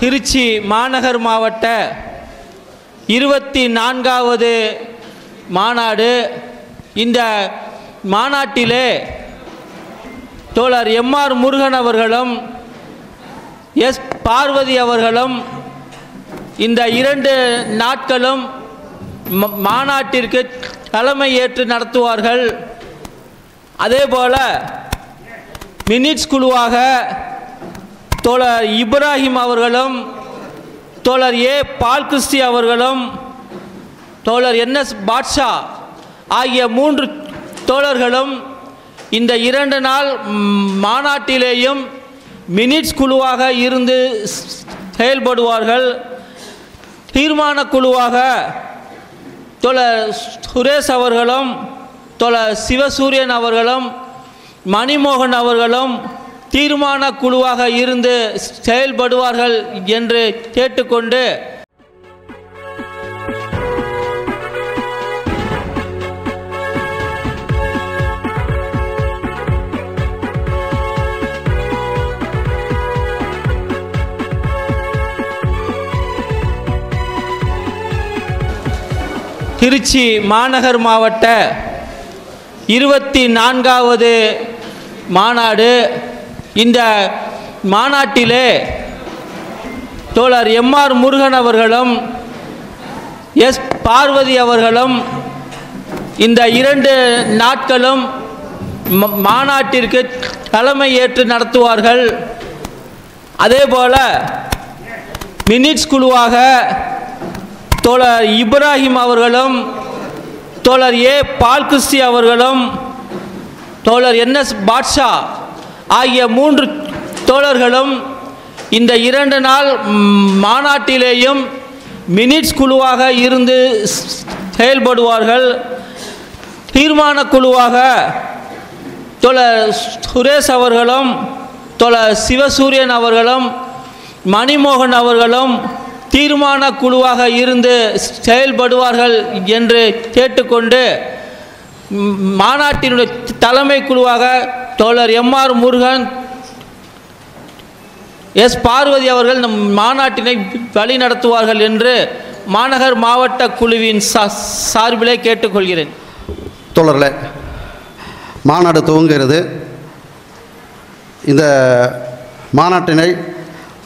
திருச்சி மாநகர் மாவட்ட 24வது மாநாடு. இந்த மாநாட்டிலே தோழர் எம்.ஆர். முருகன் அவர்களும் எஸ். பார்வதி அவர்களும் இந்த 2 நாட்களும் மாநாட்டிற்கு தலைமை ஏற்று நடத்துவார்கள். அதேபோல மினிட்ஸ் குழுவாக தோழர் இப்ராஹிம் அவர்களும் தோழர் ஏ. பால்கிறிஸ்டி அவர்களும் தோழர் என்.எஸ். பாட்ஷா ஆகிய 3 தோழர்களும் இந்த 2 நாள் மாநாட்டிலேயும் மினிட்ஸ் குழுவாக இருந்து செயல்படுவார்கள். தீர்மான குழுவாக தோழர் சுரேஷ் அவர்களும் தோழர் சிவசூரியன் அவர்களும் மணிமோகன் அவர்களும் தீர்மான குழுவாக இருந்து செயல்படுவார்கள் என்று கேட்டுக்கொண்டு திருச்சி மாநகர் மாவட்ட 24வது மாநாடு. இந்த மாநாட்டிலே தோழர் எம்.ஆர். முருகன் அவர்களும் எஸ். பார்வதி அவர்களும் இந்த 2 நாட்களும் மாநாட்டிற்கு தலைமை ஏற்று நடத்துவார்கள். அதேபோல மினிட்ஸ் குழுவாக தோழர் இப்ராஹிம் அவர்களும் தோழர் ஏ. பால்கிறிஸ்டி அவர்களும் தோழர் என்.எஸ். பாட்ஷா ஆகிய 3 தோழர்களும் இந்த 2 நாள் மாநாட்டிலேயும் மினிட்ஸ் குழுவாக இருந்து செயல்படுவார்கள். தீர்மான குழுவாக தோழர் சுரேஷ் அவர்களும் தோழர் சிவசூரியன் அவர்களும் மணிமோகன் அவர்களும் தீர்மான குழுவாக இருந்து செயல்படுவார்கள் என்று கேட்டுக்கொண்டு மாநாட்டினுடைய தலைமை குழுவாக தோழர் எம்.ஆர். முருகன் எஸ். பார்வதி அவர்கள் நம் மாநாட்டினை வழி நடத்துவார்கள் என்று மாநகர் மாவட்ட குழுவின் சார்பிலே கேட்டுக்கொள்கிறேன். தோழர்களே, மாநாடு துவங்குகிறது. இந்த மாநாட்டினை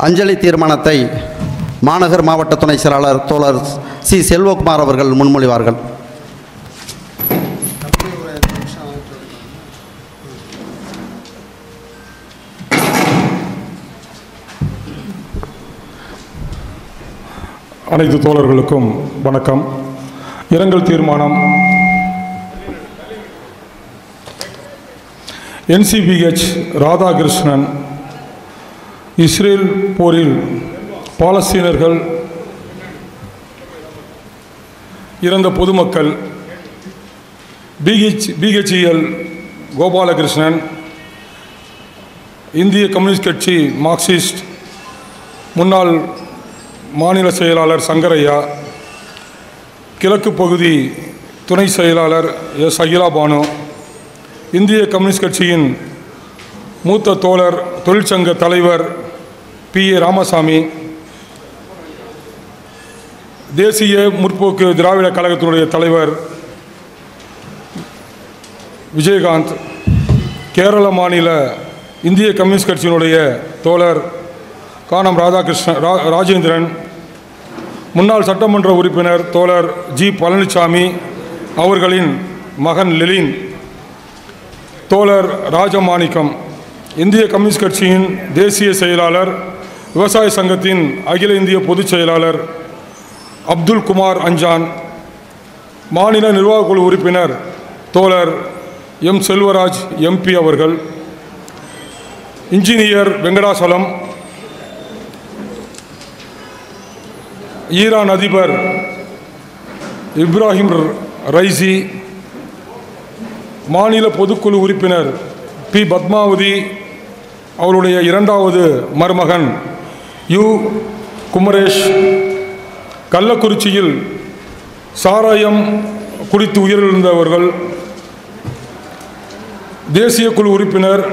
அஞ்சலி தீர்மானத்தை மாநகர் மாவட்ட துணை செயலாளர் தோழர் சி. செல்வகுமார் அவர்கள் முன்மொழிவார்கள். அனைத்து தோழர்களுக்கும் வணக்கம். இரங்கல் தீர்மானம். NCBH ராதாகிருஷ்ணன் இஸ்ரேல் போரில் பாலஸ்தீனர்கள் இறந்த பொதுமக்கள். BHEL கோபாலகிருஷ்ணன், இந்திய கம்யூனிஸ்ட் கட்சி மார்க்சிஸ்ட் முன்னாள் மாநில செயலாளர் சங்கரையா, கிழக்கு பகுதி துணை செயலாளர் எஸ். அகிலா பானு, இந்திய கம்யூனிஸ்ட் கட்சியின் மூத்த தோழர் தொழிற்சங்க தலைவர் PA ராமசாமி, தேசிய முற்போக்கு திராவிட கழகத்தினுடைய தலைவர் விஜயகாந்த், கேரள மாநில இந்திய கம்யூனிஸ்ட் கட்சியினுடைய தோழர் கானம் ராஜேந்திரன், முன்னாள் சட்டமன்ற உறுப்பினர் தோழர் G. பழனிசாமி அவர்களின் மகன் லெலின், தோழர் ராஜமாணிக்கம், இந்திய கம்யூனிஸ்ட் கட்சியின் தேசிய செயலாளர், விவசாய சங்கத்தின் அகில இந்திய பொதுச் செயலாளர் அப்துல் குமார் அஞ்சான், மாநில நிர்வாக குழு உறுப்பினர் தோழர் M. செல்வராஜ் MP அவர்கள், இன்ஜினியர் வெங்கடாசலம், ஈரான் அதிபர் இப்ராஹிம் ரைசி, மாநில பொதுக்குழு உறுப்பினர் P. பத்மாவதி அவருடைய 2வது மருமகன் U. குமரேஷ், கள்ளக்குறிச்சியில் சாராயம் குடித்து உயிரிழந்தவர்கள், தேசிய குழு உறுப்பினர்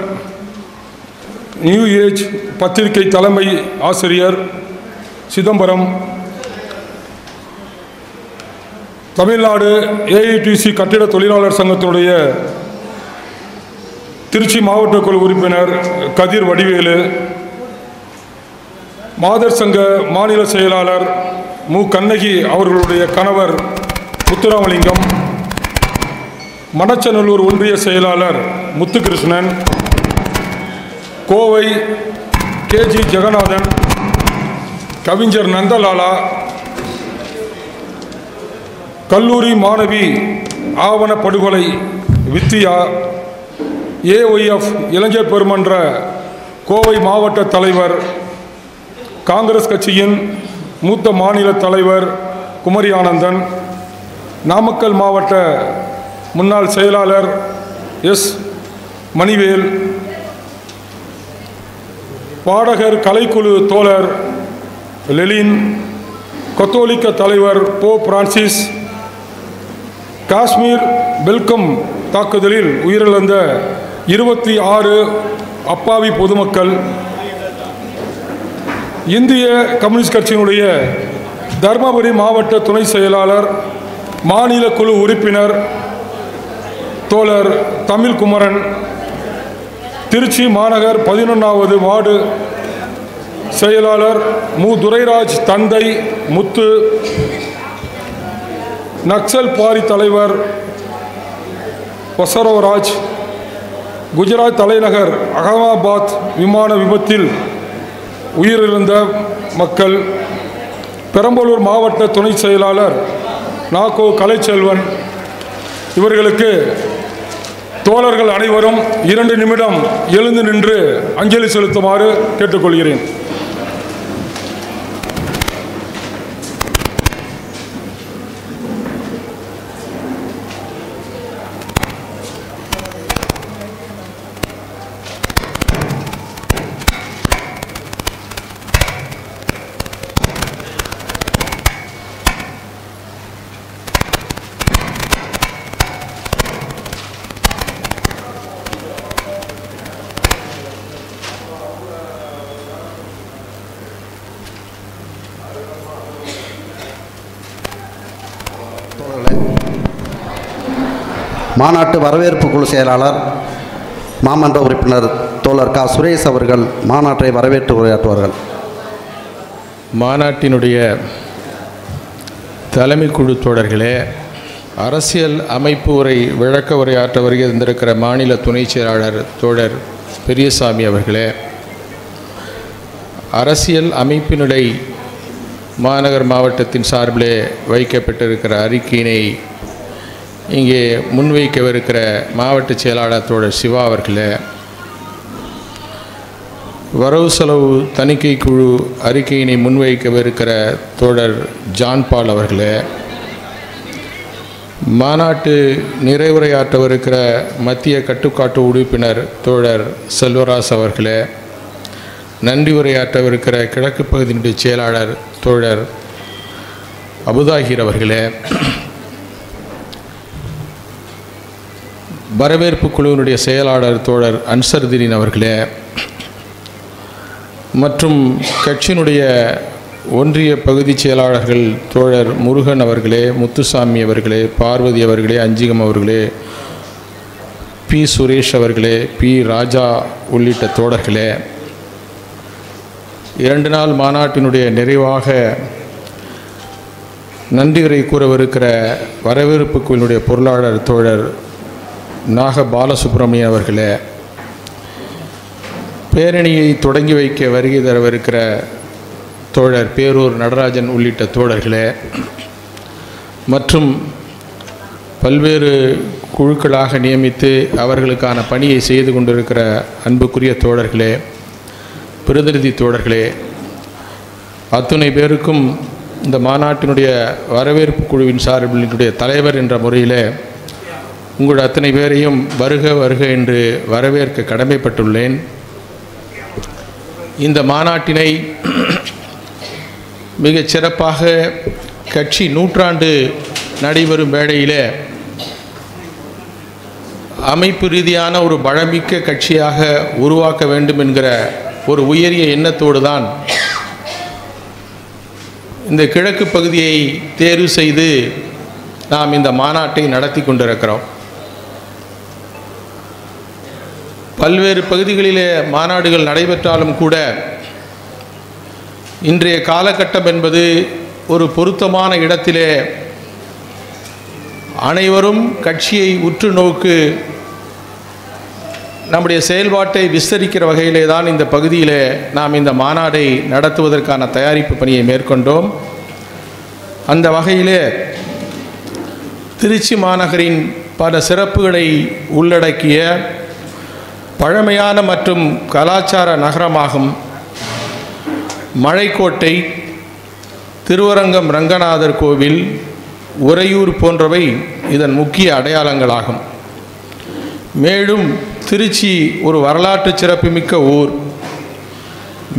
நியூ ஏஜ் பத்திரிகை தலைமை ஆசிரியர் சிதம்பரம், தமிழ்நாடு ஏஐடிசி கட்டிட தொழிலாளர் சங்கத்தினுடைய திருச்சி மாவட்ட குழு உறுப்பினர் கதிர் வடிவேலு, மாதர் சங்க மாநில செயலாளர் மு கண்ணகி அவர்களுடைய கணவர் முத்துராமலிங்கம், மணச்சநல்லூர் ஒன்றிய செயலாளர் முத்துகிருஷ்ணன், கோவை கேஜி ஜெகநாதன், கவிஞர் நந்தலாலா, கல்லூரி மாணவி ஆவண படுகொலை வித்தியா, ஏஒய்எஃப் இளைஞர் பெருமன்ற கோவை மாவட்ட தலைவர், காங்கிரஸ் கட்சியின் மூத்த மாநில தலைவர் குமரி ஆனந்தன், நாமக்கல் மாவட்ட முன்னாள் செயலாளர் எஸ் மணிவேல், பாடகர் கலைக்குழு தோழர் லெலின், கத்தோலிக்க தலைவர் போப் பிரான்சிஸ், காஷ்மீர் வெல்கம் தாக்குதலில் உயிரிழந்த 26 அப்பாவி பொதுமக்கள், இந்திய கம்யூனிஸ்ட் கட்சியினுடைய தர்மபுரி மாவட்ட துணை செயலாளர் மாநில குழு உறுப்பினர் தோழர் தமிழ்குமரன், திருச்சி மாநகர் 11வது வார்டு செயலாளர் மு துரைராஜ் தந்தை முத்து, நக்சல் பாரி தலைவர் வசரோராஜ், குஜராத் தலைநகர் அகமதாபாத் விமான விபத்தில் உயிரிழந்த மக்கள், பெரம்பலூர் மாவட்ட துணை செயலாளர் நாகோ கலைச்செல்வன், இவர்களுக்கு தோழர்கள் அனைவரும் 2 நிமிடம் எழுந்து நின்று அஞ்சலி செலுத்துமாறு கேட்டுக்கொள்கிறேன். மாநாட்டு வரவேற்பு குழு செயலாளர் மாமன்ற உறுப்பினர் தோழர் க சுரேஷ் அவர்கள் மாநாட்டை வரவேற்று உரையாற்றுவார்கள். மாநாட்டினுடைய தலைமை குழு தோழர்களே, அரசியல் அமைப்பு உரை விளக்க உரையாற்ற வருகின்றிருக்கிற மாநில துணை செயலாளர் தோழர் பெரியசாமி அவர்களே, அரசியல் அமைப்பினுடைய மாநகர் மாவட்டத்தின் சார்பிலே வைக்கப்பட்டிருக்கிற அறிக்கையினை இங்கே முன்வைக்கவிருக்கிற மாவட்ட செயலாளர் தோழர் சிவா அவர்களே, வரவு செலவு தணிக்கை குழு அறிக்கையினை முன்வைக்கவிருக்கிற தோழர் ஜான்பால் அவர்களே, மாநாட்டு நிறைவுரையாற்றவிருக்கிற மத்திய கட்டுப்பாட்டு உறுப்பினர் தோழர் செல்வராஜ் அவர்களே, நன்றி உரையாற்றவிருக்கிற கிழக்கு பகுதியினுடைய செயலாளர் தோழர் அபுதாஹிர் அவர்களே, வரவேற்பு குழுவினுடைய செயலாளர் தோழர் அன்சர்தீன் அவர்களே, மற்றும் கட்சியினுடைய ஒன்றிய பகுதி செயலாளர்கள் தோழர் முருகன் அவர்களே, முத்துசாமி அவர்களே, பார்வதி அவர்களே, அஞ்சிகம் அவர்களே, பி சுரேஷ் அவர்களே, பி ராஜா உள்ளிட்ட தோழர்களே, 2 நாள் மாநாட்டினுடைய நிறைவாக நன்றியுரை கூறவிருக்கிற வரவேற்பு குழுவினுடைய பொருளாளர் தோழர் நாக பாலசுப்ரமணியன் அவர்களே, பேரணியை தொடங்கி வைக்க வருகை தரவிருக்கிற தோழர் பேரூர் நடராஜன் உள்ளிட்ட தோழர்களே, மற்றும் பல்வேறு குழுக்களாக நியமித்து அவர்களுக்கான பணியை செய்து கொண்டிருக்கிற அன்புக்குரிய தோழர்களே, பிரதிநிதி தோழர்களே, அத்துணை பேருக்கும் இந்த மாநாட்டினுடைய வரவேற்பு குழுவின் சார்பினுடைய தலைவர் என்ற முறையில் உங்கள் அத்தனை பேரையும் வருக வருக என்று வரவேற்க கடமைப்பட்டுள்ளேன். இந்த மாநாட்டினை மிகச் சிறப்பாக கட்சி 100 நடைபெறும் வேளையில் அமைப்பு ரீதியான ஒரு பலமிக்க கட்சியாக உருவாக்க வேண்டும் என்கிற ஒரு உயரிய எண்ணத்தோடு தான் இந்த கிழக்கு பகுதியை தேர்வு செய்து நாம் இந்த மாநாட்டை நடத்தி கொண்டிருக்கிறோம். பல்வேறு பகுதிகளிலே மாநாடுகள் நடைபெற்றாலும் கூட இன்றைய காலகட்டம் என்பது ஒரு பொருத்தமான இடத்திலே அனைவரும் கட்சியை உற்று நோக்கு நம்முடைய செயல்பாட்டை விஸ்தரிக்கிற வகையிலே தான் இந்த பகுதியிலே நாம் இந்த மாநாடை நடத்துவதற்கான தயாரிப்பு பணியை மேற்கொண்டோம். அந்த வகையிலே திருச்சி மாநகரின் பல சிறப்புகளை உள்ளடக்கிய பழமையான மற்றும் கலாச்சார நகரமாகும் மலைக்கோட்டை, திருவரங்கம் ரங்கநாதர் கோவில், உறையூர் போன்றவை இதன் முக்கிய அடையாளங்களாகும். மேலும் திருச்சி ஒரு வரலாற்று சிறப்புமிக்க ஊர்.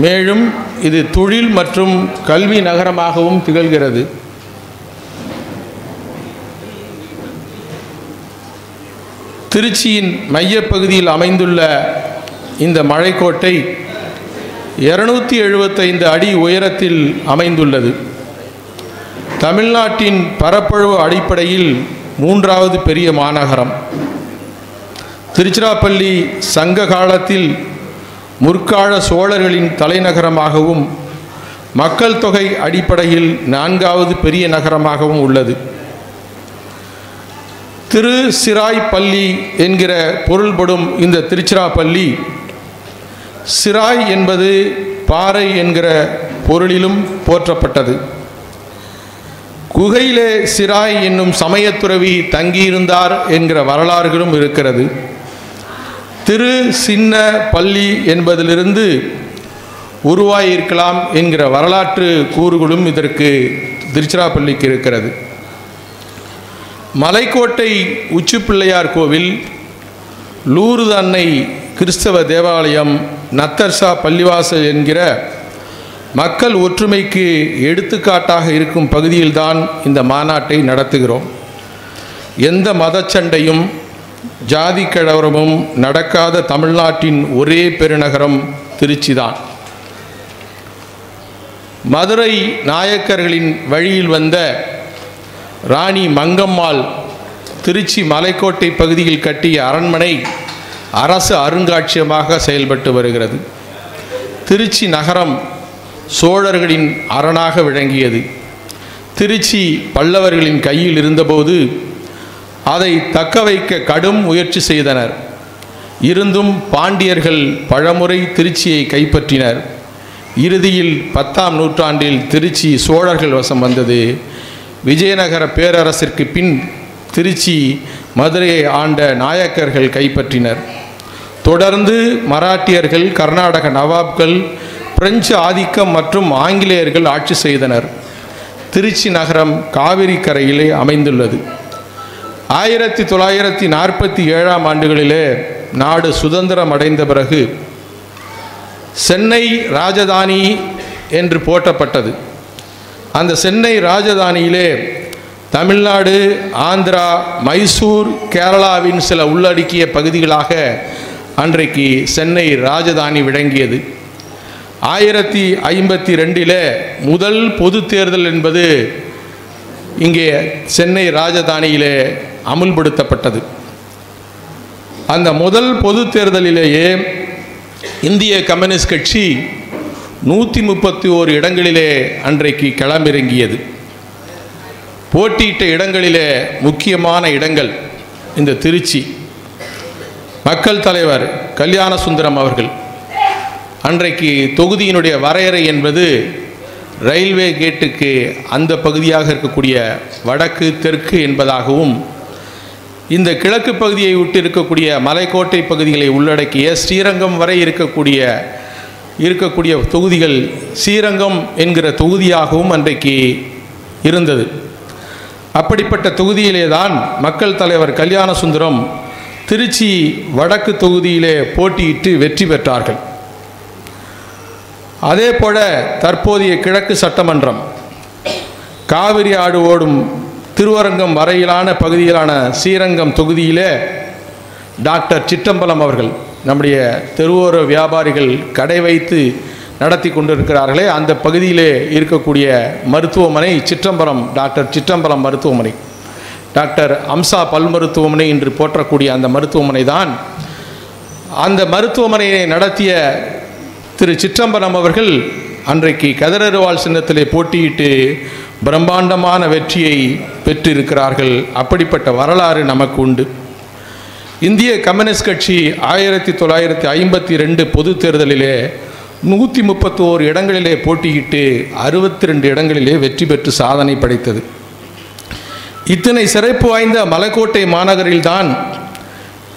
மேலும் இது தொழில் மற்றும் கல்வி நகரமாகவும் திகழ்கிறது. திருச்சியின் மையப்பகுதியில் அமைந்துள்ள இந்த மலைக்கோட்டை 275 அடி உயரத்தில் அமைந்துள்ளது. தமிழ்நாட்டின் பரப்பளவு அடிப்படையில் 3வது பெரிய மாநகரம். திருச்சிராப்பள்ளி சங்க காலத்தில் முற்கால சோழர்களின் தலைநகரமாகவும் மக்கள் தொகை அடிப்படையில் 4வது பெரிய நகரமாகவும் உள்ளது. திரு சிராய்ப்பள்ளி என்கிற பொருள்படும் இந்த திருச்சிராப்பள்ளி, சிராய் என்பது பாறை என்கிற பொருளிலும் போற்றப்பட்டது. குகையிலே சிராய் என்னும் சமயத்துறவி தங்கியிருந்தார் என்கிற வரலாறுகளும் இருக்கிறது. திரு சின்ன பள்ளி என்பதிலிருந்து உருவாயிருக்கலாம் என்கிற வரலாற்று கூறுகளும் இதற்கு திருச்சிராப்பள்ளிக்கு இருக்கிறது. மலைக்கோட்டை உச்சிப்பிள்ளையார் கோவில், லூர்து அன்னை கிறிஸ்தவ தேவாலயம், நத்தர்ஷா பள்ளிவாசல் என்கிற மக்கள் ஒற்றுமைக்கு எடுத்துக்காட்டாக இருக்கும் பகுதியில்தான் இந்த மாநாட்டை நடத்துகிறோம். எந்த மதச்சண்டையும் ஜாதி கலவரமும் நடக்காத தமிழ்நாட்டின் ஒரே பெருநகரம் திருச்சிதான். மதுரை நாயக்கர்களின் வழியில் வந்த ராணி மங்கம்மாள் திருச்சி மலைக்கோட்டை பகுதியில் கட்டிய அரண்மனை அரசு அருங்காட்சியகமாக செயல்பட்டு வருகிறது. திருச்சி நகரம் சோழர்களின் அரணாக விளங்கியது. திருச்சி பல்லவர்களின் கையில் இருந்தபோது அதை தக்க வைக்க கடும் முயற்சி செய்தனர். இருந்தும் பாண்டியர்கள் பலமுறை திருச்சியை கைப்பற்றினர். இறுதியில் 10ஆம் நூற்றாண்டில் திருச்சி சோழர்கள் வசம் வந்தது. விஜயநகர பேரரசிற்கு பின் திருச்சி மதுரையை ஆண்ட நாயக்கர்கள் கைப்பற்றினர். தொடர்ந்து மராட்டியர்கள், கர்நாடக நவாப்கள், பிரெஞ்சு ஆதிக்கம் மற்றும் ஆங்கிலேயர்கள் ஆட்சி செய்தனர். திருச்சி நகரம் காவிரி கரையிலே அமைந்துள்ளது. 1947ஆம் ஆண்டுகளிலே நாடு சுதந்திரம் அடைந்த பிறகு சென்னை ராஜதானி என்று போற்றப்பட்டது. அந்த சென்னை ராஜதானியிலே தமிழ்நாடு, ஆந்திரா, மைசூர், கேரளாவின் சில உள்ளடக்கிய பகுதிகளாக அன்றைக்கு சென்னை ராஜதானி விளங்கியது. 1052 முதல் பொது தேர்தல் என்பது இங்கே சென்னை ராஜதானியிலே அமுல்படுத்தப்பட்டது. அந்த முதல் பொது தேர்தலிலேயே இந்திய கம்யூனிஸ்ட் கட்சி 131 இடங்களிலே அன்றைக்கு களமிறங்கியது. போட்டியிட்ட இடங்களிலே முக்கியமான இடங்கள் இந்த திருச்சி. மக்கள் தலைவர் கல்யாண சுந்தரம் அவர்கள் அன்றைக்கு தொகுதியினுடைய வரையறை என்பது ரயில்வே கேட்டுக்கு அந்த பகுதியாக இருக்கக்கூடிய வடக்கு தெற்கு என்பதாகவும், இந்த கிழக்கு பகுதியை விட்டு இருக்கக்கூடிய மலைக்கோட்டை பகுதிகளை உள்ளடக்கிய ஸ்ரீரங்கம் வரை இருக்கக்கூடிய தொகுதிகள் ஸ்ரீரங்கம் என்கிற தொகுதியாகவும் அன்றைக்கு இருந்தது. அப்படிப்பட்ட தொகுதியிலே தான் மக்கள் தலைவர் கல்யாண சுந்தரம் திருச்சி வடக்கு தொகுதியிலே போட்டியிட்டு வெற்றி பெற்றார்கள். அதே போல தற்போதைய கிழக்கு சட்டமன்றம் காவிரி ஆடு ஓடும் திருவரங்கம் வரையிலான பகுதியிலான ஸ்ரீரங்கம் தொகுதியிலே டாக்டர் சிற்றம்பலம் அவர்கள், நம்முடைய தெருவோர வியாபாரிகள் கடை வைத்து நடத்தி கொண்டிருக்கிறார்களே அந்த பகுதியிலே இருக்கக்கூடிய மருத்துவமனை சிற்றம்பலம், டாக்டர் சிற்றம்பலம் மருத்துவமனை, டாக்டர் அம்சா பல் மருத்துவமனை என்று போற்றக்கூடிய அந்த மருத்துவமனை தான். அந்த மருத்துவமனையை நடத்திய திரு சிற்றம்பலம் அவர்கள் அன்றைக்கு கதிரருவாள் சின்னத்திலே போட்டியிட்டு பிரம்மாண்டமான வெற்றியை பெற்றிருக்கிறார்கள். அப்படிப்பட்ட வரலாறு நமக்கு உண்டு. இந்திய கம்யூனிஸ்ட் கட்சி 1952 பொது தேர்தலிலே 131 இடங்களிலே போட்டியிட்டு 62 இடங்களிலே வெற்றி பெற்று சாதனை படைத்தது. இத்தனை சிறப்பு வாய்ந்த மலைக்கோட்டை மாநகரில்தான்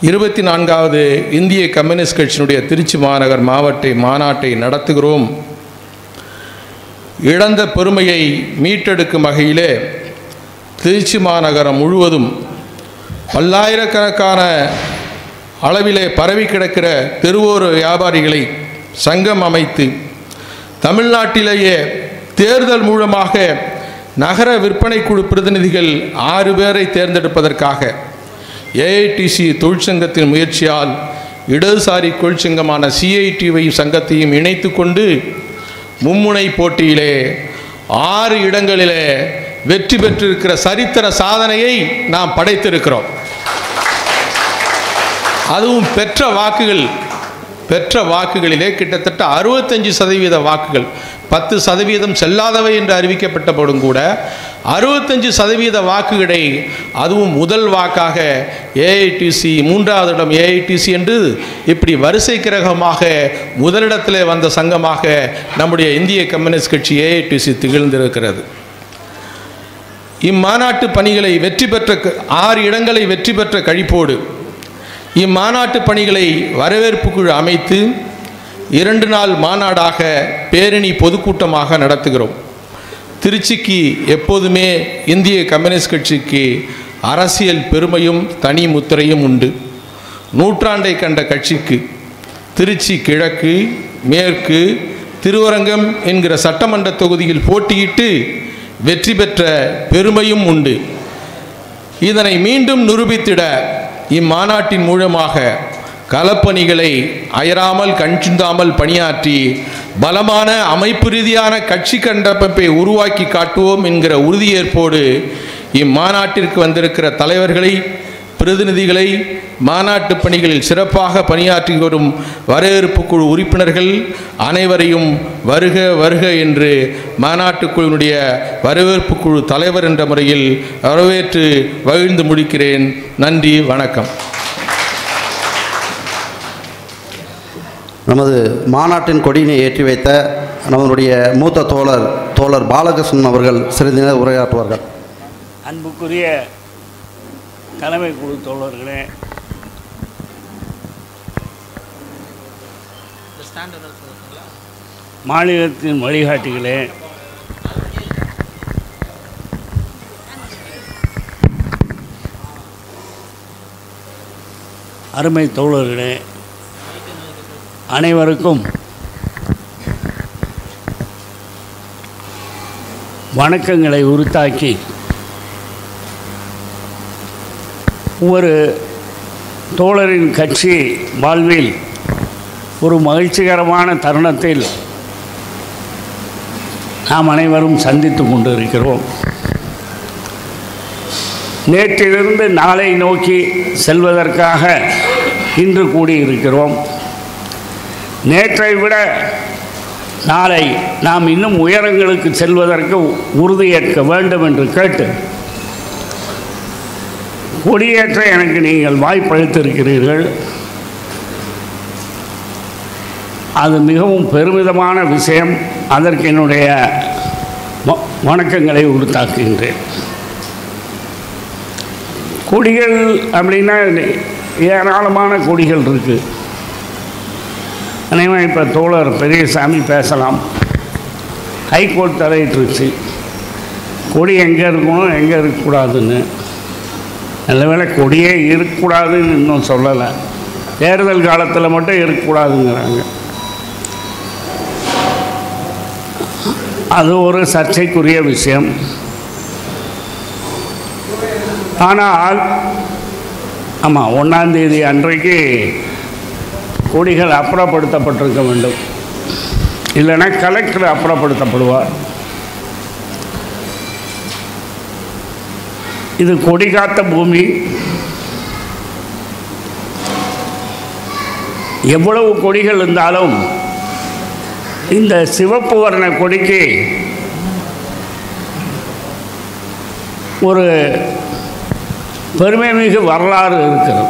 24வது இந்திய கம்யூனிஸ்ட் கட்சியினுடைய திருச்சி மாநகர் மாநாட்டை நடத்துகிறோம். இழந்த பெருமையை மீட்டெடுக்கும் வகையிலே திருச்சி மாநகரம் முழுவதும் பல்லாயிரக்கணக்கான அளவிலே பரவி கிடக்கிற தெருவோர வியாபாரிகளை சங்கம் அமைத்து தமிழ்நாட்டிலேயே தேர்தல் மூலமாக நகர விற்பனை குழு பிரதிநிதிகள் 6 பேரை தேர்ந்தெடுப்பதற்காக ஏஐடிசி தொழிற்சங்கத்தின் முயற்சியால் இடதுசாரி தொழிற்சங்கமான சிஐடிவை சங்கத்தையும் இணைத்து கொண்டு மும்முனை போட்டியிலே 6 இடங்களிலே வெற்றி பெற்றிருக்கிற சரித்திர சாதனையை நாம் படைத்திருக்கிறோம். அதுவும் பெற்ற வாக்குகளிலே கிட்டத்தட்ட 65% வாக்குகள், 10% செல்லாதவை என்று அறிவிக்கப்பட்டபோதும் கூட 65% வாக்குகளை, அதுவும் முதல் வாக்காக ஏஐடிசி, 3வது இடம் ஏஐடிசி என்று இப்படி வரிசை கிரகமாக முதலிடத்திலே வந்த சங்கமாக நம்முடைய இந்திய கம்யூனிஸ்ட் கட்சி ஏஐடிசி திகழ்ந்திருக்கிறது. இம்மாநாட்டு பணிகளை வெற்றி பெற்ற 6 இடங்களை வெற்றி பெற்ற கழிப்போடு இம்மாநாட்டு பணிகளை வரவேற்பு குழு அமைத்து 2 நாள் மாநாடாக பேரணி பொதுக்கூட்டமாக நடத்துகிறோம். திருச்சிக்கு எப்போதுமே இந்திய கம்யூனிஸ்ட் கட்சிக்கு அரசியல் பெருமையும் தனி முத்திரையும் உண்டு. நூற்றாண்டை கண்ட கட்சிக்கு திருச்சி கிழக்கு, மேற்கு, திருவரங்கம் என்கிற சட்டமன்ற தொகுதியில் போட்டியிட்டு வெற்றி பெற்ற பெருமையும் உண்டு. இதனை மீண்டும் நிரூபித்திட இம்மாநாட்டின் மூலமாக களப்பணிகளை அயராமல் கண்சிந்தாமல் பணியாற்றி பலமான அமைப்பு ரீதியான கட்சி கட்டமைப்பை உருவாக்கி காட்டுவோம் என்கிற உறுதியேற்போடு இம்மாநாட்டிற்கு வந்திருக்கிற தலைவர்களை, பிரதிநிதிகளை, மாநாட்டு பணிகளில் சிறப்பாக பணியாற்றி வரும் வரவேற்பு குழு உறுப்பினர்கள் அனைவரையும் வருக வருக என்று மாநாட்டு குழுவினுடைய வரவேற்பு குழு தலைவர் என்ற முறையில் வரவேற்று மகிழ்ந்து முடிக்கிறேன். நன்றி, வணக்கம். நமது மாநாட்டின் கொடியினை ஏற்றி வைத்த நம்முடைய மூத்த தோழர் பாலகிருஷ்ணன் அவர்கள் சிறிது நேரம் உரையாற்றுவார்கள். அன்புக்குரிய தலைமை குழு தோழர்களே, மாநிலத்தின் வழிகாட்டிகளே, அருமை தோழர்களே, அனைவருக்கும் வணக்கங்களை உரித்தாக்கி ஒரு தோழரின் கட்சி வாழ்வில் ஒரு மகிழ்ச்சிகரமான தருணத்தில் நாம் அனைவரும் சந்தித்து கொண்டிருக்கிறோம். நேற்றிலிருந்து நாளை நோக்கி செல்வதற்காக இன்று கூடியிருக்கிறோம். நேற்றை விட நாளை நாம் இன்னும் உயரங்களுக்கு செல்வதற்கு உறுதியேற்க வேண்டும் என்று கேட்டு கொடியேற்ற எனக்கு நீங்கள் வாய்ப்பளித்திருக்கிறீர்கள். அது மிகவும் பெருமிதமான விஷயம். அதற்கு என்னுடைய வணக்கங்களை உரித்தாக்குகின்றேன். கொடிகள் அப்படின்னா ஏராளமான கொடிகள் இருக்குது. அனைவரும் இப்போ தோழர் பெரியசாமி பேசலாம். ஹைகோர்ட் தலையிட்டுருச்சு கொடி எங்கே இருக்கணும் எங்கே இருக்கக்கூடாதுன்னு. நல்ல வேளை கொடியே இருக்கக்கூடாதுன்னு இன்னும் சொல்லலை. தேர்தல் காலத்தில் மட்டும் இருக்கக்கூடாதுங்கிறாங்க. அது ஒரு சர்ச்சைக்குரிய விஷயம். ஆனால் ஆமாம், 1ஆம் தேதி அன்றைக்கு கொடிகள் அப்புறப்படுத்தப்பட்டிருக்க வேண்டும். இல்லைன்னா கலெக்டர் அப்புறப்படுத்தப்படுவார். இது கொடி காத்த பூமி. எவ்வளவு கொடிகள் இருந்தாலும் இந்த சிவப்பு வர்ண கொடிக்கு ஒரு பெருமை மிகு வரலாறு இருக்கிறது.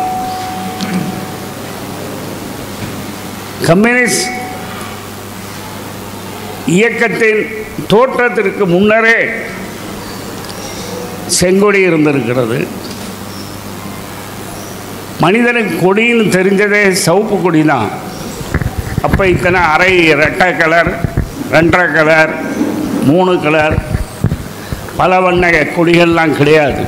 கம்யூனிஸ்ட் இயக்கத்தின் தோற்றத்திற்கு முன்னரே செங்கொடி இருந்திருக்கிறது. மனிதனுக்கு கொடின்னு தெரிஞ்சதே சிவப்பு கொடி தான். அப்போ இத்தனை அரை ரெட்டை கலர், 2.5 கலர், 3 கலர், பல வண்ண கொடிகள்லாம் கிடையாது.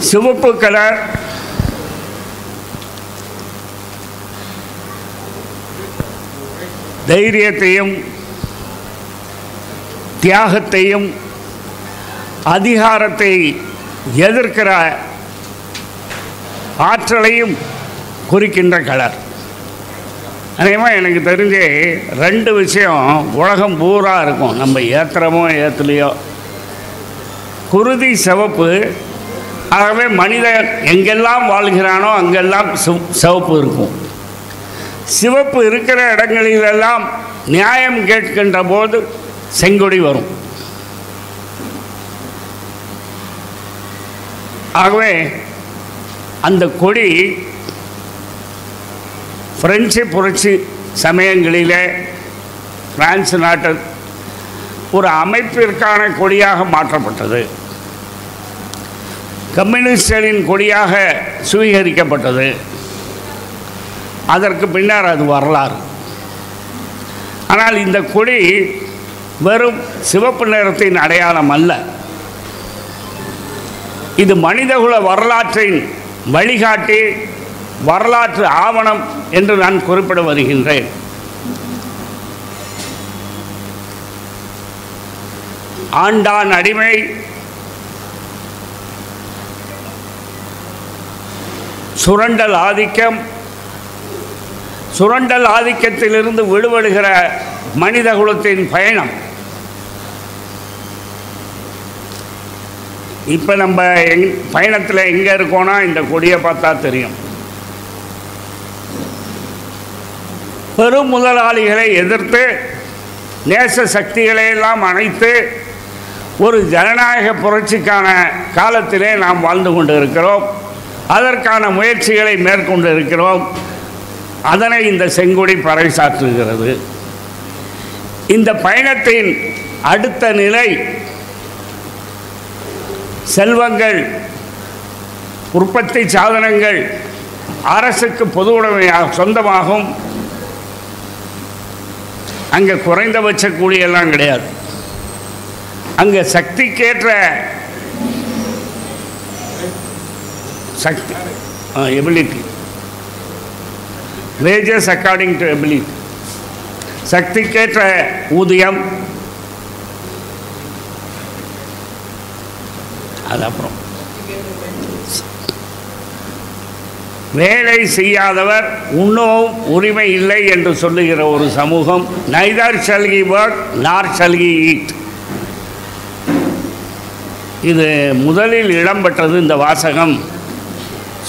சிவப்பு கலர் தைரியத்தையும் தியாகத்தையும் அதிகாரத்தை எதிர்க்கிற ஆற்றலையும் குறிக்கின்ற கலர். அதேமாதிரி எனக்கு தெரிஞ்சு 2 விஷயம் உலகம் பூரா இருக்கும், நம்ம ஏற்றுறமோ ஏற்றுலையோ. குருதி சிவப்பு, ஆகவே மனிதன் எங்கெல்லாம் வாழ்கிறானோ அங்கெல்லாம் சிவப்பு இருக்கும். சிவப்பு இருக்கிற இடங்களிலெல்லாம் நியாயம் கேட்கின்ற போது செங்கொடி வரும். ஆகவே அந்த கொடி பிரெஞ்சு புரட்சி சமயங்களிலே பிரான்ஸ் நாட்டு ஒரு அமைப்பிற்கான கொடியாக மாற்றப்பட்டது. கம்யூனிஸ்டரின் கொடியாக சுவீகரிக்கப்பட்டது. அதற்கு பின்னர் அது வரலாறு. ஆனால் இந்த கொடி வெறும் சிவப்பு நிறத்தின் அடையாளம் அல்ல. இது மனிதகுல வரலாற்றின் வழிகாட்டி, வரலாற்று ஆவணம் என்று நான் குறிப்பிட வருகின்றேன். ஆண்டான் அடிமை, சுரண்டல் ஆதிக்கம், சுரண்டல் ஆதிக்கத்திலிருந்து விடுபடுகிற மனிதகுலத்தின் பயணம். இப்போ நம்ம பயணத்தில் எங்கே இருக்கோன்னா இந்த கொடியை பார்த்தா தெரியும். பெரும் முதலாளிகளை எதிர்த்து நேச சக்திகளையெல்லாம் அணைத்து ஒரு ஜனநாயக புரட்சிக்கான காலத்திலே நாம் வாழ்ந்து கொண்டு இருக்கிறோம். அதற்கான முயற்சிகளை மேற்கொண்டு இருக்கிறோம். அதனை இந்த செங்கொடி பறைசாற்றுகிறது. இந்த பயணத்தின் அடுத்த நிலை செல்வங்கள், உற்பத்தி சாதனங்கள் அரசுக்கு பொது உடைமையாக சொந்தமாகும். அங்கே குறைந்தபட்ச கூலியெல்லாம் கிடையாது. அங்கே சக்திக்கேற்ற சக்தி, ability, wages according to ability, சக்திக்கேற்ற ஊதியம். அது அப்புறம் வேலை செய்யாதவர் உண்ணவும் உரிமை இல்லை என்று சொல்லுகிற ஒரு சமூகம். நைதர் ஷல் ஹி வொர்க் நார் ஷல் ஹி ஈட். இது முதலில் இடம்பெற்றது இந்த வாசகம்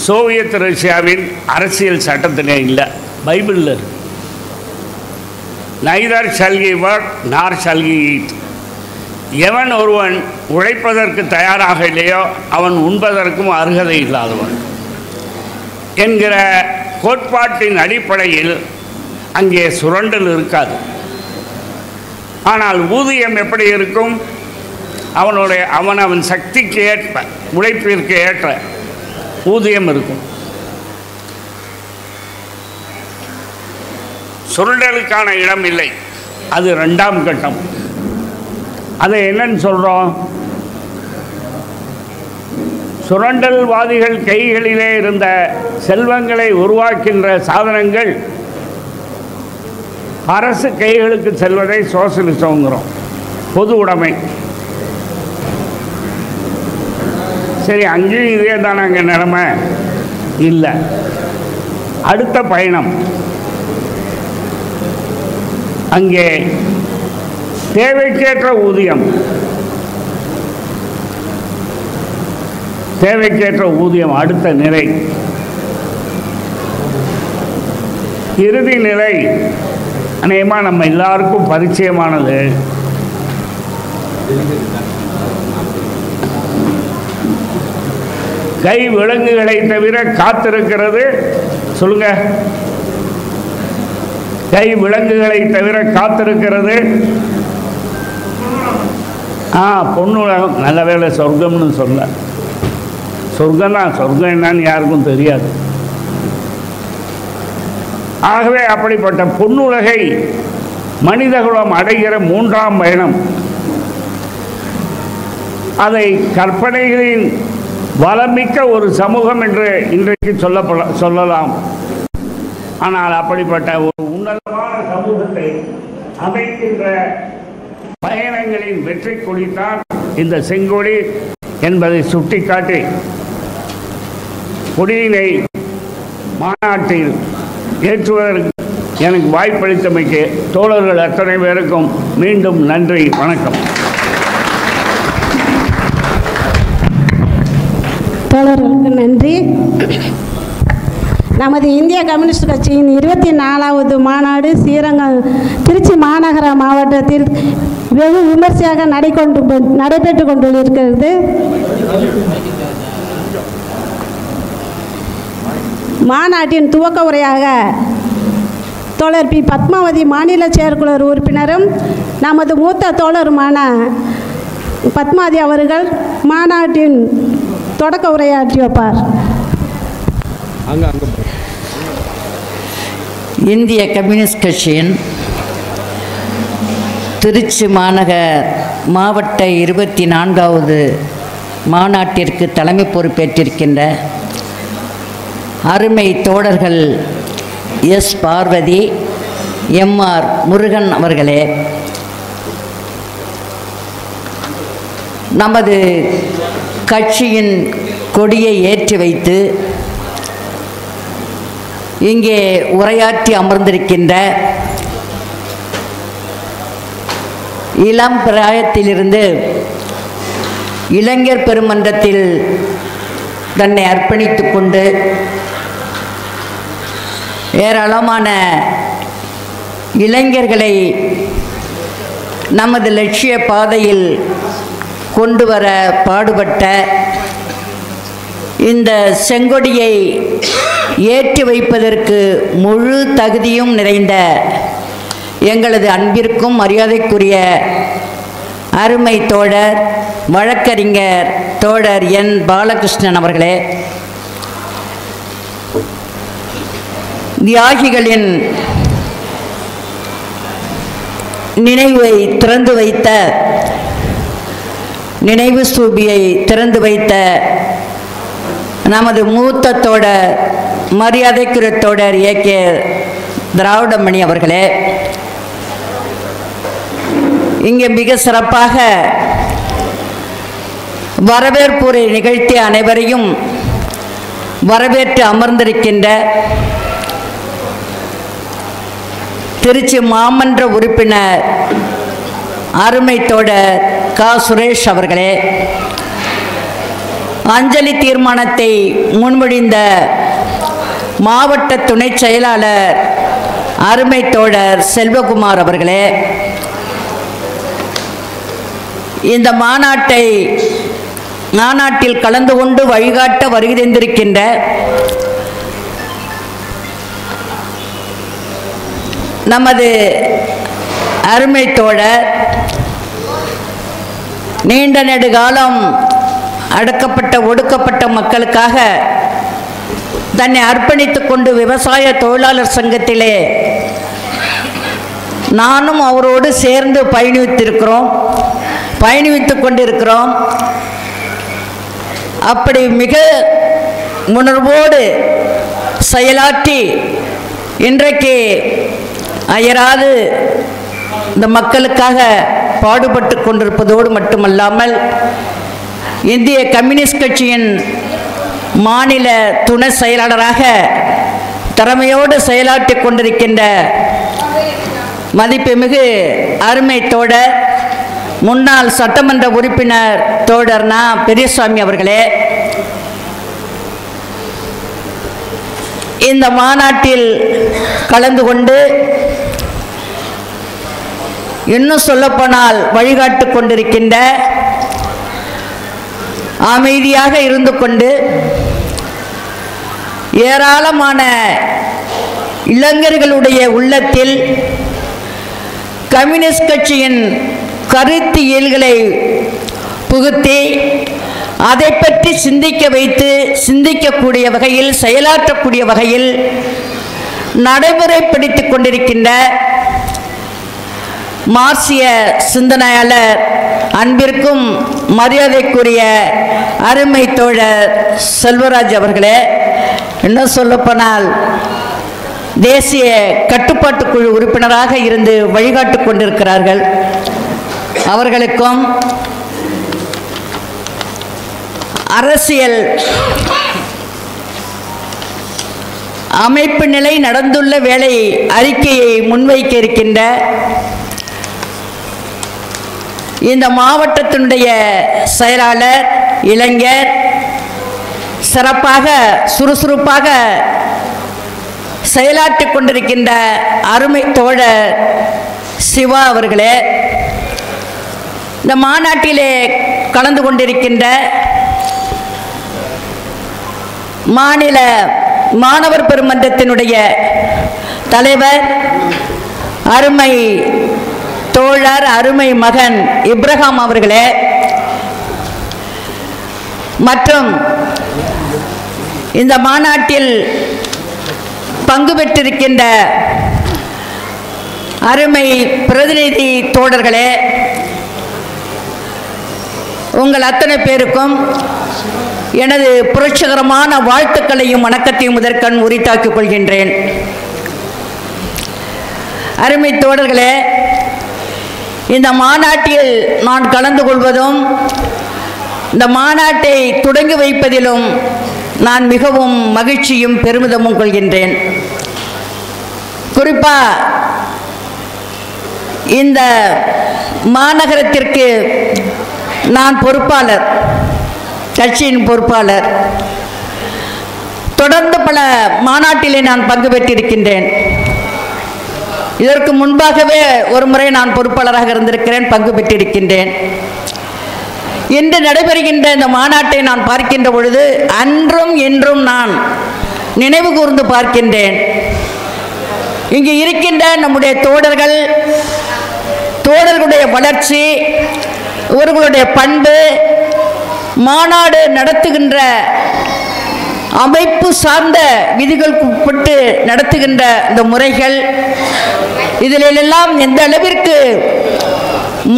சோவியத் ரஷ்யாவின் அரசியல் சட்டத்திலே இல்லை, பைபிளில் இருக்கு. நைதர் ஷல் ஹி வொர்க் நார் ஷல் ஹி ஈட். எவன் ஒருவன் உழைப்பதற்கு தயாராக இல்லையோ அவன் உண்பதற்கும் அருகதை இல்லாதவன் என்கிற கோட்பாட்டின் அடிப்படையில் அங்கே சுரண்டல் இருக்காது. ஆனால் ஊதியம் எப்படி இருக்கும்? அவன் சக்திக்கு ஏற்ப, உழைப்பிற்கு ஏற்ற ஊதியம் இருக்கும். சுரண்டலுக்கான இடம் இல்லை. அது 2ஆம் கட்டம். அதை என்னன்னு சொல்கிறோம்? சுரண்டல்வாதிகள் கைகளிலே இருந்த செல்வங்களை உருவாக்கின்ற சாதனங்கள் அரசு கைகளுக்கு செல்வதை சோசலிசம்ங்கிறோம், பொது உடைமை. சரி, அங்கேயும் இதே தானே அங்கே நிலைமை இல்லை. அடுத்த பயணம் அங்கே தேவைக்கேற்ற ஊதியம் அடுத்த நிலை. இறுதி நிலை அநேகமாக நம்ம எல்லாருக்கும் பரிச்சயமானது. கை விலங்குகளை தவிர காத்திருக்கிறது. சொல்லுங்க. கை விலங்குகளை தவிர காத்திருக்கிறது. பொன்னுலகம். நல்ல வேலை சொர்க்கம்னு சொல்ல. சொர்க்கம் தான். சொர்க்கம் என்னன்னு யாருக்கும் தெரியாது. ஆகவே அப்படிப்பட்ட பொன்னுலகை மனிதகுலம் அடைகிற 3ஆம் பயணம். அதை கற்பனைகளின் வளமிக்க ஒரு சமூகம் என்று இன்றைக்கு சொல்லலாம். ஆனால் அப்படிப்பட்ட ஒரு உன்னதமான சமூகத்தை அமைக்கின்ற பயணங்களின் வெற்றி கொடித்தான் இந்த செங்கொடி என்பதை சுட்டிக்காட்டி கொடியினை மாநாட்டில் ஏற்றுவதற்கு எனக்கு வாய்ப்பளித்தமைக்கு தோழர்கள் அத்தனை பேருக்கும் மீண்டும் நன்றி, வணக்கம். தோழர்களுக்கு நன்றி. நமது இந்திய கம்யூனிஸ்ட் கட்சியின் 24வது மாநாடு ஸ்ரீரங்கம் திருச்சி மாநகர மாவட்டத்தில் வெகு விமர்சையாக நடைபெற்று கொண்டிருக்கிறது. மாநாட்டின் துவக்க உரையாக தோழர் பி. பத்மாவதி மாநில செயற்குழு உறுப்பினரும் நமது மூத்த தோழருமான பத்மாவதி அவர்கள் மாநாட்டின் தொடக்க உரையாற்றி வைப்பார். இந்திய கம்யூனிஸ்ட் கட்சியின் திருச்சி மாவட்ட 24வது மாநாட்டிற்கு தலைமை பொறுப்பேற்றிருக்கின்ற அருமை தோழர்கள் எஸ். பார்வதி, எம்.ஆர். முருகன் அவர்களே, நமது கட்சியின் கொடியை ஏற்றி வைத்து இங்கே உரையாற்றி அமர்ந்திருக்கின்ற இளம் பிராயத்திலிருந்து இளைஞர் பெருமன்றத்தில் தன்னை அர்ப்பணித்து கொண்டு ஏராளமான இளைஞர்களை நமது லட்சிய பாதையில் கொண்டு வர பாடுபட்ட இந்த செங்கொடியை ஏற்றி வைப்பதற்கு முழு தகுதியும் நிறைந்த எங்களது அன்பிற்கும் மரியாதைக்குரிய அருமை தோழர் வழக்கறிஞர் தோழர் என். பாலகிருஷ்ணன் அவர்களே, தியாகிகளின் நினைவை திறந்து வைத்த நினைவு ஸ்தூபியை திறந்து வைத்த நமது மூத்த தோழர் மரியாதைக்குரிய தோழர் ஏ.கே. திராவிடமணி அவர்களே, இங்கே மிக சிறப்பாக வரவேற்புரை நிகழ்த்திய அனைவரையும் வரவேற்று அமர்ந்திருக்கின்ற திருச்சி மாமன்ற உறுப்பினர் அருமை தோழர் க. சுரேஷ் அவர்களே, அஞ்சலி தீர்மானத்தை முன்மொழிந்த மாவட்ட துணை செயலாளர் அருமை தோழர் செல்வகுமார் அவர்களே, இந்த மாநாட்டில் கலந்து கொண்டு வழிகாட்ட வருகை தந்திருக்கின்ற நமது அருமை தோழர் நீண்ட நெடுகாலம் அடக்கப்பட்ட ஒடுக்கப்பட்ட மக்களுக்காக தன்னை அர்ப்பணித்துக் கொண்டு விவசாய தொழிலாளர் சங்கத்திலே நானும் அவரோடு சேர்ந்து பயணித்து கொண்டிருக்கிறோம். அப்படி மிக உணர்வோடு செயலாற்றி இன்றைக்கு அயராது இந்த மக்களுக்காக பாடுபட்டு கொண்டிருப்பதோடு மட்டுமல்லாமல் இந்திய கம்யூனிஸ்ட் கட்சியின் மாநில துணை செயலாளராக திறமையோடு செயலாற்றி கொண்டிருக்கின்ற மதிப்புமிகு அருமை தோழர் முன்னாள் சட்டமன்ற உறுப்பினர் தோழர் நா. பெரியசாமி அவர்களே, இந்த மாநாட்டில் கலந்து கொண்டு இன்னும் சொல்லப்போனால் வழிகாட்டு கொண்டிருக்கின்ற, அமைதியாக இருந்து கொண்டு ஏராளமான இளைஞர்களுடைய உள்ளத்தில் கம்யூனிஸ்ட் கட்சியின் கருத்தியல்களை புகுத்தி அதை பற்றி சிந்திக்க வைத்து சிந்திக்கக்கூடிய வகையில் செயலாற்றக்கூடிய வகையில் நடைமுறைப்படுத்திக் கொண்டிருக்கின்ற மார்க்சிய சிந்தனையாளர் அன்பிற்கும் மரியாதைக்குரிய அருமை தோழர் செல்வராஜ் அவர்களே, இன்னும் சொல்லப்போனால் தேசிய கட்டுப்பாட்டு குழு உறுப்பினராக இருந்து வழிகாட்டு கொண்டிருக்கிறார்கள், அவர்களுக்கும் அரசியல் அமைப்பு நிலை நடந்துள்ள வேலை அறிக்கையை முன்வைக்க இருக்கின்ற இந்த மாவட்டத்தினுடைய செயலாளர் இளைஞர், சிறப்பாக சுறுசுறுப்பாக செயலாற்றிக் கொண்டிருக்கின்ற அருமை தோழர் சிவா அவர்களே, இந்த மாநாட்டிலே கலந்து கொண்டிருக்கின்ற மாநில மாணவர் பெருமன்றத்தினுடைய தலைவர் அருமை தோழர் அருமை மகன் இப்ராஹிம் அவர்களே, மற்றும் இந்த மாநாட்டில் பங்கு பெற்றிருக்கின்ற அருமை பிரதிநிதி தோழர்களே, உங்கள் அத்தனை பேருக்கும் எனது புரட்சிகரமான வாழ்த்துக்களையும் வணக்கத்தையும் முதற்கண் உரித்தாக்கிக் கொள்கின்றேன். அருமை தோழர்களே, இந்த மாநாட்டில் நான் கலந்து கொள்வதும் இந்த மாநாட்டை தொடங்கி வைப்பதிலும் நான் மிகவும் மகிழ்ச்சியும் பெருமிதமும் கொள்கின்றேன். குறிப்பாக இந்த மாநகரத்திற்கு நான் பொறுப்பாளர், கட்சியின் பொறுப்பாளர். தொடர்ந்து பல மாநாட்டிலே நான் பங்கு பெற்றிருக்கின்றேன். இதற்கு முன்பாகவே ஒரு முறை நான் பொறுப்பாளராக இருந்திருக்கிறேன், பங்கு பெற்றிருக்கின்றேன். இன்று நடைபெறுகின்ற இந்த மாநாட்டை நான் பார்க்கின்ற பொழுது அன்றும் இன்றும் நான் நினைவு கூர்ந்து பார்க்கின்றேன். இங்கு இருக்கின்ற நம்முடைய தோழர்களுடைய வளர்ச்சி, இவர்களுடைய பண்பு, மாநாடு நடத்துகின்ற அமைப்பு சார்ந்த விதிகளுக்கு உட்பட்டு நடத்துகின்ற இந்த முறைகள், இதிலெல்லாம் எந்த அளவிற்கு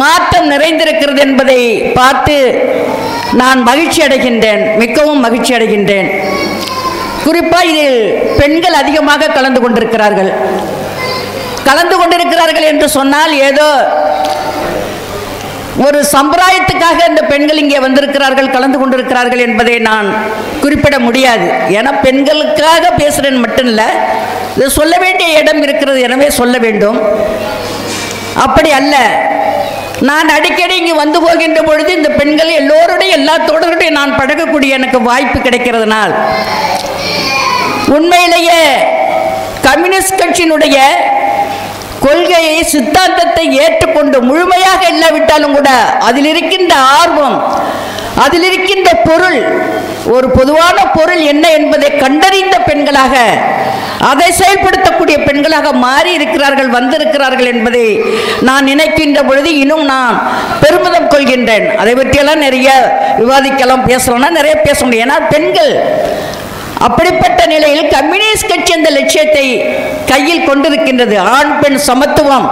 மாற்றம் நிறைந்திருக்கிறது என்பதை பார்த்து நான் மகிழ்ச்சி அடைகின்றேன், மிகவும் மகிழ்ச்சி அடைகின்றேன். குறிப்பாக இதில் பெண்கள் அதிகமாக கலந்து கொண்டிருக்கிறார்கள் என்று சொன்னால் ஏதோ ஒரு சம்பிரதாயத்துக்காக இந்த பெண்கள் இங்கே வந்திருக்கிறார்கள், கலந்து கொண்டிருக்கிறார்கள் என்பதை நான் குறிப்பிட முடியாது. ஏன்னா பெண்களுக்காக பேசுகிறேன் மட்டும் இல்லை, இது சொல்ல வேண்டிய இடம் இருக்கிறது, எனவே சொல்ல வேண்டும். அப்படி அல்ல, நான் அடிக்கடி இங்கே வந்து போகின்ற பொழுது இந்த பெண்கள் எல்லோருடைய எல்லா தோழர்களுடைய நான் பழகக்கூடிய எனக்கு வாய்ப்பு கிடைக்கிறதுனால் உண்மையிலேயே கம்யூனிஸ்ட் கட்சியினுடைய கொள்கையை சித்தாந்தத்தை ஏற்றுக்கொண்டு முழுமையாக இல்லாவிட்டாலும் கூட அதில் இருக்கின்ற ஆர்வம், அதில் இருக்கின்ற பொருள், ஒரு பொதுவான பொருள் என்ன என்பதை கண்டறிந்த பெண்களாக, அதை செயல்படுத்தக்கூடிய பெண்களாக மாறி இருக்கிறார்கள், வந்திருக்கிறார்கள் என்பதை நான் நினைக்கின்ற பொழுது இன்னும் நான் பெருமிதம் கொள்கின்றேன். அதை பற்றியெல்லாம் நிறைய விவாதிக்கலாம், பேசலாம்னா நிறைய பேச முடியும். ஏன்னா பெண்கள் அப்படிப்பட்ட நிலையில் கம்யூனிஸ்ட் கட்சி அந்த லட்சியத்தை கையில் கொண்டிருக்கின்றது. ஆண் பெண் சமத்துவம்.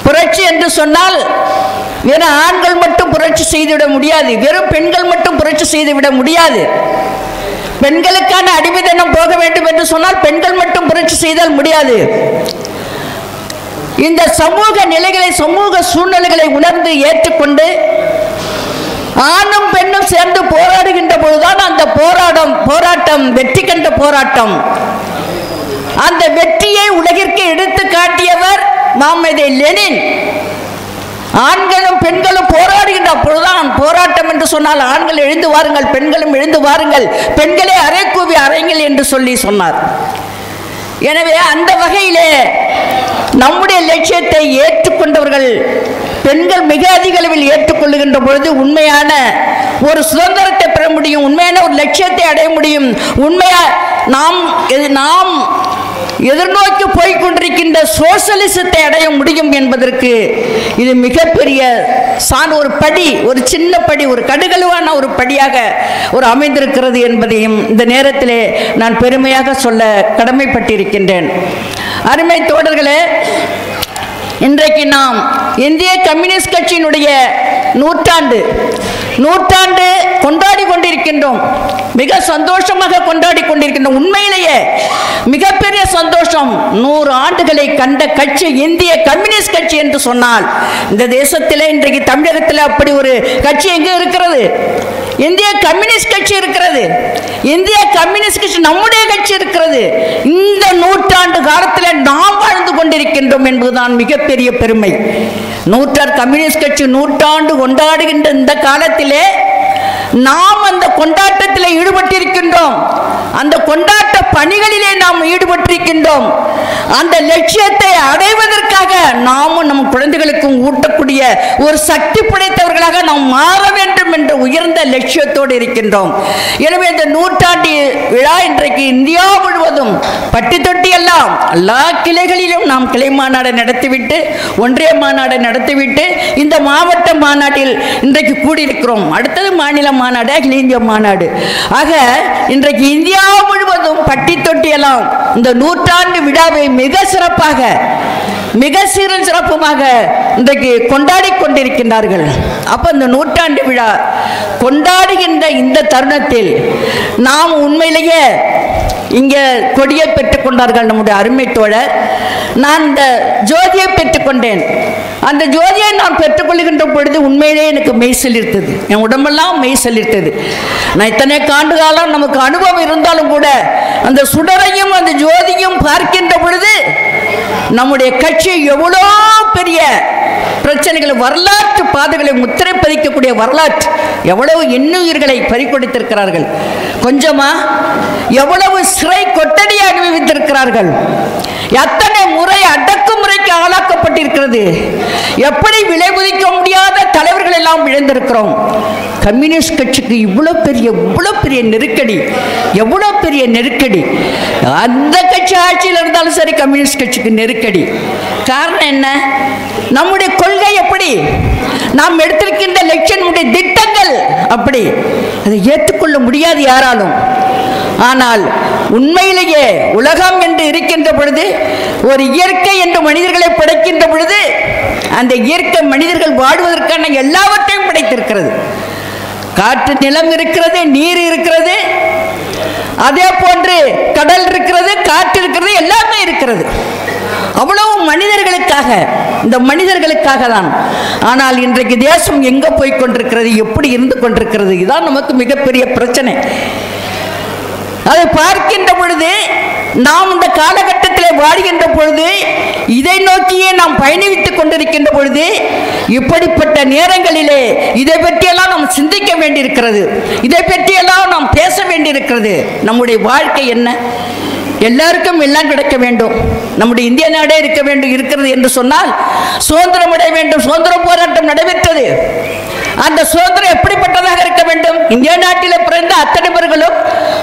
புரட்சி என்று சொன்னால் வெறும் ஆண்கள் மட்டும் புரட்சி செய்துவிட முடியாது, வெறும் பெண்கள் மட்டும் புரட்சி செய்துவிட முடியாது. பெண்களுக்கான அடிமைத்தனம் போக வேண்டும் என்று சொன்னால் பெண்கள் மட்டும் புரட்சி செய்தால் முடியாது. இந்த சமூக நிலைகளை, சமூக சூழ்நிலைகளை உணர்ந்து ஏற்றுக்கொண்டு ஆணும் பெண்ணும் சேர்ந்து போராடுகின்ற பொழுதுதான் அந்த போராட்டம் வெற்றி கண்ட போராட்டம். அந்த வெற்றியை உலகிற்கு எடுத்து காட்டியவர் மாமேதை லெனின் ஆண்களும் பெண்களும் போராடுகின்ற பொழுதுதான் போராட்டம் என்று சொன்னால் ஆண்கள் எழுந்து வாருங்கள், பெண்களும் எழுந்து வாருங்கள், பெண்களே அரைக்கூவி அறைங்கள் என்று சொல்லி சொன்னார். எனவே அந்த வகையிலே நம்முடைய லட்சியத்தை ஏற்றுக்கொண்டவர்கள் பெண்கள் மிக அதிக அளவில் ஏற்றுக்கொள்ளுகின்ற பொழுது உண்மையான ஒரு சுதந்திரத்தை பெற முடியும், உண்மையான ஒரு லட்சியத்தை அடைய முடியும். உண்மையா நாம் எதிர்நோக்கி போய்கொண்டிருக்கின்ற சோசலிசத்தை அடைய முடியும் என்பதற்கு இது மிகப்பெரிய ஒரு படி, ஒரு சின்ன படி, ஒரு கடுகளவான ஒரு படியாக ஒரு அமைந்திருக்கிறது என்பதையும் இந்த நேரத்திலே நான் பெருமையாக சொல்ல கடமைப்பட்டிருக்கின்றேன். அருமை தோழர்களே, இன்றைக்கு நாம் இந்திய கம்யூனிஸ்ட் கட்சியினுடைய நூற்றாண்டு கொண்டாடி கொண்டிருக்கின்றோம். மிக சந்தோஷமாக கொண்டாடி கொண்டிருக்கின்றோம். உண்மையிலேயே மிகப்பெரிய சந்தோஷம். 100 ஆண்டுகளை கண்ட கட்சி இந்திய கம்யூனிஸ்ட் கட்சி என்று சொன்னால், இந்த தேசத்திலே இன்றைக்கு தமிழகத்தில் அப்படி ஒரு கட்சி எங்கே இருக்கிறது? இந்திய கம்யூனிஸ்ட் கட்சி இருக்கிறது. இந்திய கம்யூனிஸ்ட் கட்சி நம்முடைய கட்சி இருக்கிறது. இந்த நூற்றாண்டு காலத்தில் நாம் வாழ்ந்து கொண்டிருக்கின்றோம் என்பதுதான் மிகப்பெரிய பெருமை. கம்யூனிஸ்ட் கட்சி நூற்றாண்டு கொண்டாடுகின்ற இந்த காலத்திலே நாம் அந்த கொண்டாட்டத்தில் ஈடுபட்டிருக்கின்றோம். அந்த கொண்டாட்ட பணிகளிலே நாம் ஈடுபட்டிருக்கின்றோம். அந்த லட்சியத்தை அடைவதற்காக நாமும் நம் குழந்தைகளுக்கும் ஊட்டக்கூடிய ஒரு சக்தி படைத்தவர்களாக நாம் மாற வேண்டும் என்ற உயர்ந்த லட்சியத்தோடு இருக்கின்றோம். எனவே இந்த நூற்றாண்டு விழா இன்றைக்கு இந்தியா முழுவதும் பட்டி தொட்டி எல்லாம் எல்லா கிளைகளிலும் நாம் கிளை மாநாடு நடத்திவிட்டு, ஒன்றிய மாநாடு நடத்திவிட்டு, இந்த மாவட்ட மாநாட்டில் இன்றைக்கு கூடியிருக்கிறோம். அடுத்தது மாநில மாநாடு, அகில இந்திய மாநாடு. ஆக இன்றைக்கு இந்தியா முழுவதும் பட்டி தொட்டியெல்லாம் இந்த நூற்றாண்டு விழாவை மிக சிறப்பாக, மிக சீரும் சிறப்புமாக இன்றைக்கு கொண்டாடி கொண்டிருக்கின்றார்கள். அப்ப இந்த நூற்றாண்டு விழா கொண்டாடுகின்ற இந்த தருணத்தில் நாம் உண்மையிலேயே இங்கே கொடியை பெற்றுக்கொண்டார்கள் நம்முடைய அருமை தோழர். நான் இந்த ஜோதியை பெற்றுக்கொண்டேன். அந்த ஜோதியை நான் பெற்றுக்கொள்கின்ற பொழுது உண்மையிலே எனக்கு மெய் செலுத்தது, என் உடம்பெல்லாம் மெய் செலுத்தது. நான் இத்தனை ஆண்டு காலம் நமக்கு அனுபவம் இருந்தாலும் கூட அந்த சுடரையும் அந்த ஜோதியும் பார்க்கின்ற பொழுது நம்முடைய கட்சி எவ்வளோ பெரிய பிரச்சனைகளை, வரலாற்று பாதைகளை முத்திரை பதிக்கக்கூடிய வரலாற்று, எவ்வளவு இன்னுயிர்களை பறிகொடுத்திருக்கிறார்கள். கொஞ்சமா எவ்வளவு சிறை கொட்டடியை அனுபவித்திருக்கிறார்கள். எத்தனை முறை அடக்குமுறைக்கு ஆளாக்கப்பட்டிருக்கிறது. எப்படி விளைவிக்க முடியாத தலைவர்கள் எல்லாம் இழந்திருக்கிறோம். கம்யூனிஸ்ட் கட்சிக்கு இவ்வளவு பெரிய நெருக்கடி, எவ்வளவு பெரிய நெருக்கடி. அந்த கட்சி ஆட்சியில் இருந்தாலும் சரி, கம்யூனிஸ்ட் கட்சிக்கு நெருக்கடி. காரணம் என்ன? நம்முடைய கொள்கை எப்படி, நாம் எடுத்திருக்கின்ற லட்சியனுடைய திட்டங்கள் அப்படி, அதை ஏற்றுக்கொள்ள முடியாது யாராலும். ஆனால் உண்மையிலேயே உலகம் என்று இருக்கின்ற பொழுது, ஒரு இயற்கை என்று மனிதர்களை படைக்கின்ற பொழுது, அந்த இயற்கை மனிதர்கள் வாழ்வதற்கான எல்லாவற்றையும் படைத்திருக்கிறது. காற்று, நிலம் இருக்கிறது, நீர் இருக்கிறது, அதே போன்று கடல் இருக்கிறது, காற்று இருக்கிறது, எல்லாமே இருக்கிறது. அவ்வளவு மனிதர்களுக்காக, இந்த மனிதர்களுக்காக தான். ஆனால் இன்றைக்கு தேசம் எங்க போய் கொண்டிருக்கிறது, எப்படி இருந்து கொண்டிருக்கிறது, இதுதான் நமக்கு மிகப்பெரிய பிரச்சனை. அதை பார்க்கின்ற பொழுது, நாம் இந்த காலகட்டத்தில் வாழ்கின்ற பொழுது, இதை நோக்கியே நாம் பயணித்துக் கொண்டிருக்கின்ற பொழுது, இப்படிப்பட்ட நேரங்களிலே இதை பற்றியெல்லாம் நாம் சிந்திக்க வேண்டியிருக்கிறது. இதை பற்றியெல்லாம் நாம் பேச வேண்டியிருக்கிறது. நம்முடைய வாழ்க்கை என்ன? எல்லாருக்கும் எல்லாம் கிடைக்க வேண்டும், நம்முடைய இந்திய நாடே இருக்க வேண்டும் இருக்கிறது என்று சொன்னால் சுதந்திரம் அடைய வேண்டும். சுதந்திர போராட்டம் நடைபெற்றது. அந்த சுதந்திரம் எப்படிப்பட்டதாக இருக்க வேண்டும்? இந்திய நாட்டில் பிறந்த அத்தனை பேர்களும்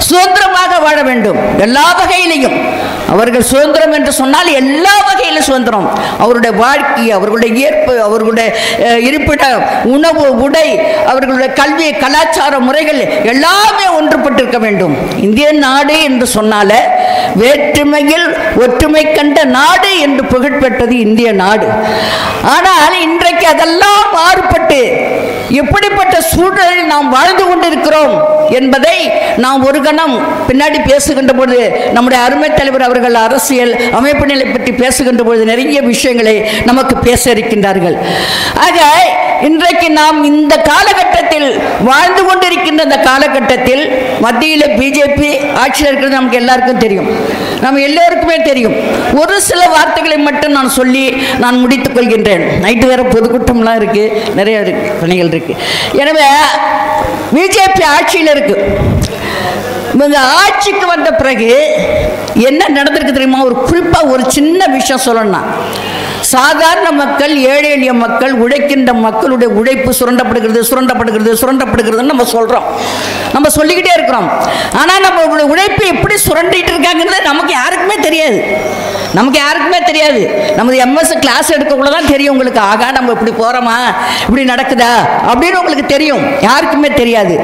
சுதந்திரமாக வாழ வேண்டும். எல்லா வகையிலையும் அவர்கள் சுதந்திரம் என்று சொன்னால் எல்லா வகையிலும் சுதந்திரம். அவருடைய வாழ்க்கை, அவர்களுடைய இயற்பு, அவர்களுடைய இருப்பிடம், உணவு, உடை, அவர்களுடைய கல்வி, கலாச்சார முறைகள் எல்லாமே ஒன்றுபட்டிருக்க வேண்டும். இந்திய நாடு என்று சொன்னால வேற்றுமையில் ஒற்றுமை கண்ட நாடு என்று புகழ்பெற்றது இந்திய நாடு. ஆனால் இன்றைக்கு அதெல்லாம் மாறுபட்டு எப்படிப்பட்ட சூழலில் நாம் வாழ்ந்து கொண்டிருக்கிறோம் என்பதை நாம் ஒரு கணம் பின்னாடி பேசுகின்ற பொழுது, நம்முடைய அருமை தலைவர் அவர்கள் அரசியல் அமைப்பு நிலை பற்றி பேசுகின்ற பொழுது நிறைய விஷயங்களை நமக்கு பேச இருக்கின்றார்கள். ஆக இன்றைக்கு நாம் இந்த காலகட்டத்தில் வாழ்ந்து கொண்டிருக்கின்ற இந்த காலகட்டத்தில் மத்தியில் பிஜேபி ஆட்சியில் இருக்கிறது நமக்கு எல்லாருக்கும் தெரியும், நம்ம எல்லோருக்குமே தெரியும். ஒரு சில வார்த்தைகளை மட்டும் நான் சொல்லி நான் முடித்துக் கொள்கின்றேன். நைட்டு வேற பொதுக்கூட்டம்லாம் இருக்கு, நிறைய பணிகள் இருக்கு. எனவே பிஜேபி ஆட்சியில் இருக்கு. இவங்க ஆட்சிக்கு வந்த பிறகு என்ன நடந்திருக்கு தெரியுமா? ஒரு குறிப்பாக ஒரு சின்ன விஷயம் சொல்லணும்னா, சாதாரண மக்கள், ஏழை எளிய மக்கள், உழைக்கின்ற மக்களுடைய உழைப்பு சுரண்டப்படுகிறதுன்னு நம்ம சொல்கிறோம், நம்ம சொல்லிக்கிட்டே இருக்கிறோம். ஆனால் நம்மளுடைய உழைப்பு எப்படி சுரண்டிட்டு இருக்காங்கிறது நமக்கு யாருக்குமே தெரியாது. நமது எம்எஸ் கிளாஸ் எடுக்கக்குள்ள தான் தெரியும் உங்களுக்கு. ஆகா, நம்ம இப்படி போகிறோமா, இப்படி நடக்குதா அப்படின்னு உங்களுக்கு தெரியும், யாருக்குமே தெரியாது.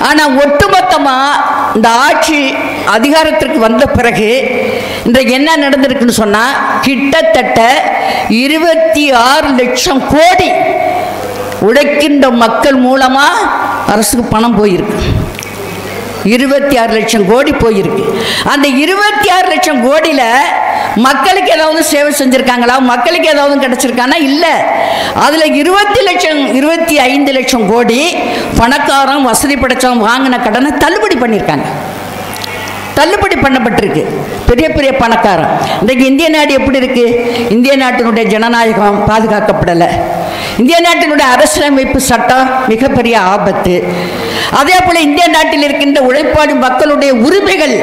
ஆனால் ஒட்டுமொத்தமாக இந்த ஆட்சி அதிகாரத்திற்கு வந்த பிறகு இன்றைக்கு என்ன நடந்திருக்குன்னு சொன்னால், கிட்டத்தட்ட 26 லட்சம் கோடி உழைக்கின்ற மக்கள் மூலமாக அரசுக்கு பணம் போயிருக்கு. 26 லட்சம் கோடி போயிருக்கு. அந்த 26 லட்சம் கோடியில் மக்களுக்கு ஏதாவது சேவை செஞ்சுருக்காங்களா, மக்களுக்கு ஏதாவது கிடைச்சிருக்கானா? இல்லை. அதில் 25 லட்சம் கோடி பணக்காரன், வசதி படைச்சவன் வாங்கின கடனை தள்ளுபடி பண்ணியிருக்காங்க, தள்ளுபடி பண்ணப்பட்டிருக்கு. பெரிய பெரிய பணக்காரன். இன்றைக்கு இந்திய நாடு எப்படி இருக்கு? இந்திய நாட்டினுடைய ஜனநாயகம் பாதுகாக்கப்படலை. இந்திய நாட்டினுடைய அரசியலமைப்பு சட்டம் மிகப்பெரிய ஆபத்து. அதே போல இந்திய நாட்டில் இருக்கின்ற உழைப்பாளி மக்களுடைய உரிமைகள்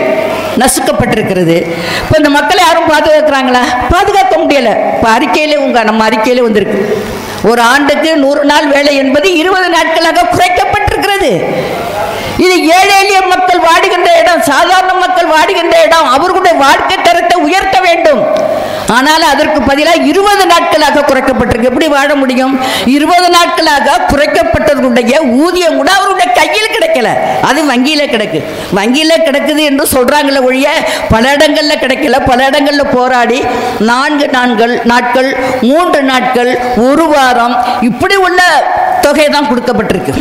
நசுக்கப்பட்டிருக்கிறது. இப்போ இந்த மக்களை யாரும் பாதுகாக்கிறாங்களா? பாதுகாக்க முடியலை. இப்போ நம்ம அறிக்கையிலே வந்திருக்கு, ஒரு ஆண்டுக்கு 100 நாள் வேலை என்பது 20 நாட்களாக குறைக்கப்பட்டிருக்கிறது. இது ஏழை எளிய மக்கள் வாடுகின்ற இடம், சாதாரண மக்கள் வாடுகின்ற இடம். அவர்களுடைய வாழ்க்கை தரத்தை உயர்த்த வேண்டும். ஆனால் அதற்கு பதிலாக 20 நாட்களாக குறைக்கப்பட்டிருக்கு. எப்படி வாழ முடியும்? 20 நாட்களாக குறைக்கப்பட்டவர்களுடைய ஊதியம் கூட அவருடைய கையில் கிடைக்கல, அது வங்கியில கிடக்குது என்று சொல்றாங்களே ஒழிய பல இடங்கள்ல கிடைக்கல. பல இடங்கள்ல போராடி 4 நாட்கள் 3 நாட்கள் 1 வாரம் இப்படி உள்ள தொகை தான் கொடுக்கப்பட்டிருக்கு.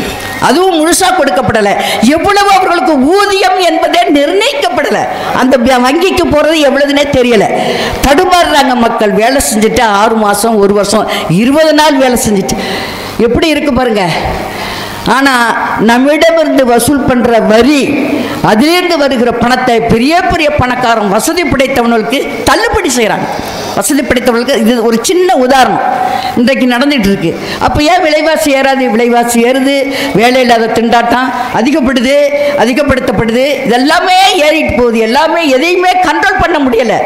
அதுவும் முழுசா கொடுக்கப்படலை. எவ்வளவு அவர்களுக்கு ஊதியம் என்பதே நிர்ணயிக்கப்படலை. அந்த வங்கிக்கு போறது எவ்வளவுனே தெரியல. தடுமாறுறாங்க மக்கள். வேலை செஞ்சுட்டு 6 மாசம் 1 வருஷம் 20 நாள் வேலை செஞ்சுட்டு எப்படி இருக்கு பாருங்க. ஆனால் நம்மிடமிருந்து வசூல் பண்ணுற வரி, அதிலிருந்து வருகிற பணத்தை பெரிய பெரிய பணக்காரன், வசதி படைத்தவர்களுக்கு தள்ளுபடி செய்கிறாங்க. வசதி படைத்தவர்களுக்கு இது ஒரு சின்ன உதாரணம் இன்றைக்கு நடந்துகிட்டு இருக்கு. அப்போ ஏன் விலைவாசி ஏறாது? விலைவாசி ஏறுது, வேலை இல்லாத திண்டாட்டம் அதிகப்படுத்தப்படுது. இதெல்லாமே ஏறிட்டு போகுது. எல்லாமே எதையுமே கண்ட்ரோல் பண்ண முடியலை.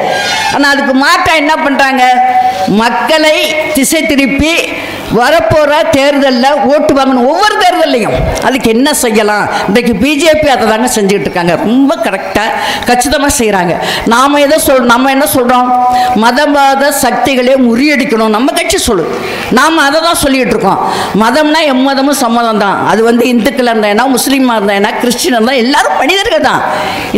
ஆனால் அதுக்கு மாற்றா என்ன பண்ணுறாங்க? மக்களை திசை திருப்பி வரப்போகிற தேர்தலில் ஓட்டு வாங்கணும். ஒவ்வொரு தேர்தலையும் அதுக்கு என்ன செய்யலாம்? இன்றைக்கு பிஜேபி அதை தாங்க செஞ்சுக்கிட்டு இருக்காங்க. ரொம்ப கரெக்டாக கச்சிதமாக செய்கிறாங்க. நாம் என்ன சொல்கிறோம்? மதவாத சக்திகளே முறியடிக்கணும் நம்ம கட்சி சொல்லுது. நாம் அதை தான் சொல்லிகிட்டு இருக்கோம். மதம்னா எம்மதமும் சம்மதம் தான். அது இந்துக்கள் இருந்தா, முஸ்லீமாக இருந்தா, கிறிஸ்டின் இருந்தால் எல்லாரும் மனிதர்கள் தான்.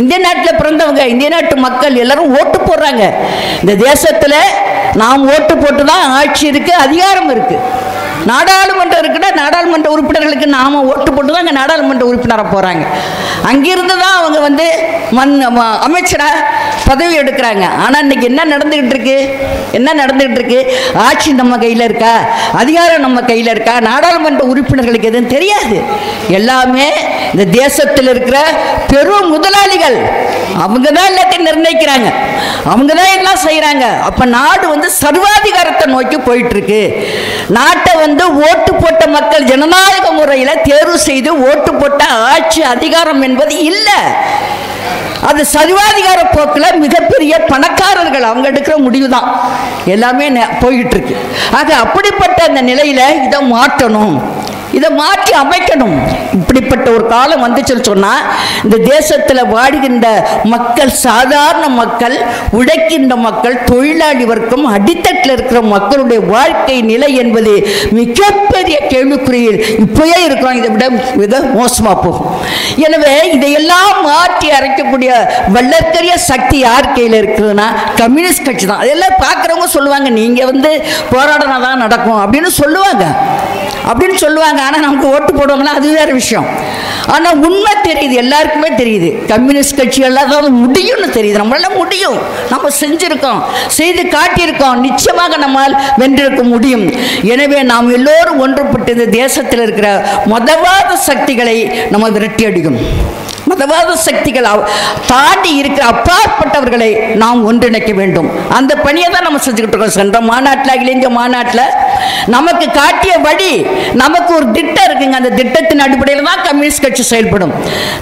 இந்திய நாட்டில் பிறந்தவங்க, இந்திய நாட்டு மக்கள் எல்லாரும் ஓட்டு போடுறாங்க. இந்த தேசத்தில் நாம் ஓட்டு போட்டு தான் ஆட்சி இருக்குது, அதிகாரம் இருக்குது. நாடாளுமன்றம் இருக்குன்னா நாடாளுமன்ற உறுப்பினர்களுக்கு நாம ஓட்டு போட்டு தான் அங்கே நாடாளுமன்ற உறுப்பினராக போகிறாங்க. அங்கிருந்து தான் அவங்க அமைச்சராக பதவி எடுக்கிறாங்க. ஆனால் இன்னைக்கு என்ன நடந்துகிட்டு இருக்கு? ஆட்சி நம்ம கையில் இருக்கா? அதிகாரம் நம்ம கையில் இருக்கா? நாடாளுமன்ற உறுப்பினர்களுக்கு எதுவும் தெரியாது. எல்லாமே இந்த தேசத்தில் இருக்கிற பெரும் முதலாளிகள், அவங்க தான் எல்லாத்தையும் நிர்ணயிக்கிறாங்க, அவங்க தான் எல்லாம் செய்கிறாங்க. அப்போ நாடு சர்வாதிகாரத்தை நோக்கி போயிட்டு இருக்கு. நாட்டை ஓட்டு போட்ட மக்கள் ஜனநாயக முறையில் தேர்வு செய்து ஓட்டு போட்ட ஆட்சி அதிகாரம் என்பது இல்லை. அது சர்வாதிகார போக்கில் மிகப்பெரிய பணக்காரர்கள் அவங்க எடுக்கிற முடிவு தான் எல்லாமே போயிட்டு இருக்கு. ஆக அப்படிப்பட்ட அந்த நிலையில் இதை மாற்றணும், இதை மாற்றி அமைக்கணும். இப்படிப்பட்ட ஒரு காலம் வந்துச்சுன்னு சொன்னால் இந்த தேசத்தில் வாடுகின்ற மக்கள், சாதாரண மக்கள், உழைக்கின்ற மக்கள், தொழிலாளி வர்க்கம், அடித்தட்டில் இருக்கிற மக்களுடைய வாழ்க்கை நிலை என்பது மிகப்பெரிய கேள்விக்குறியில் இப்போயே இருக்கிறோம். இதை விட மிக மோசமாக போகும். எனவே இதையெல்லாம் மாற்றி அரைக்கக்கூடிய வல்லற்கரிய சக்தி யார் கையில் இருக்குதுன்னா கம்யூனிஸ்ட் கட்சி தான். அதெல்லாம் பார்க்குறவங்க சொல்லுவாங்க, நீங்கள் போராடினா தான் நடக்கும் அப்படின்னு சொல்லுவாங்க. அப்படின்னு சொல்லுவாங்க. ஆனால் நமக்கு ஓட்டு போடுவாங்கன்னா அது வேறு விஷயம். ஆனால் உண்மை தெரியுது, எல்லாருக்குமே தெரியுது. கம்யூனிஸ்ட் கட்சிகள்லாம் தான் முடியும்னு தெரியுது. நம்மளால முடியும், நம்ம செஞ்சுருக்கோம், செய்து காட்டியிருக்கோம். நிச்சயமாக நம்மால் வென்றிருக்க முடியும். எனவே நாம் எல்லோரும் ஒன்றுபட்டு இந்த தேசத்தில் இருக்கிற மதவாத சக்திகளை நம்ம விரட்டி அடிக்கணும். மதவாத சக்திகள் தாண்டி இருக்கிற அப்பாற்பட்டவர்களை நாம் ஒன்றிணைக்க வேண்டும். அந்த பணியை தான் நம்ம செஞ்சுக்கிட்டு இருக்கோம். சென்ற மாநாட்டில், அகில இந்திய மாநாட்டில் நமக்கு காட்டிய வழி, நமக்கு ஒரு திட்டம் இருக்குங்க. அந்த திட்டத்தின் அடிப்படையில் தான் கம்யூனிஸ்ட் கட்சி செயல்படும்.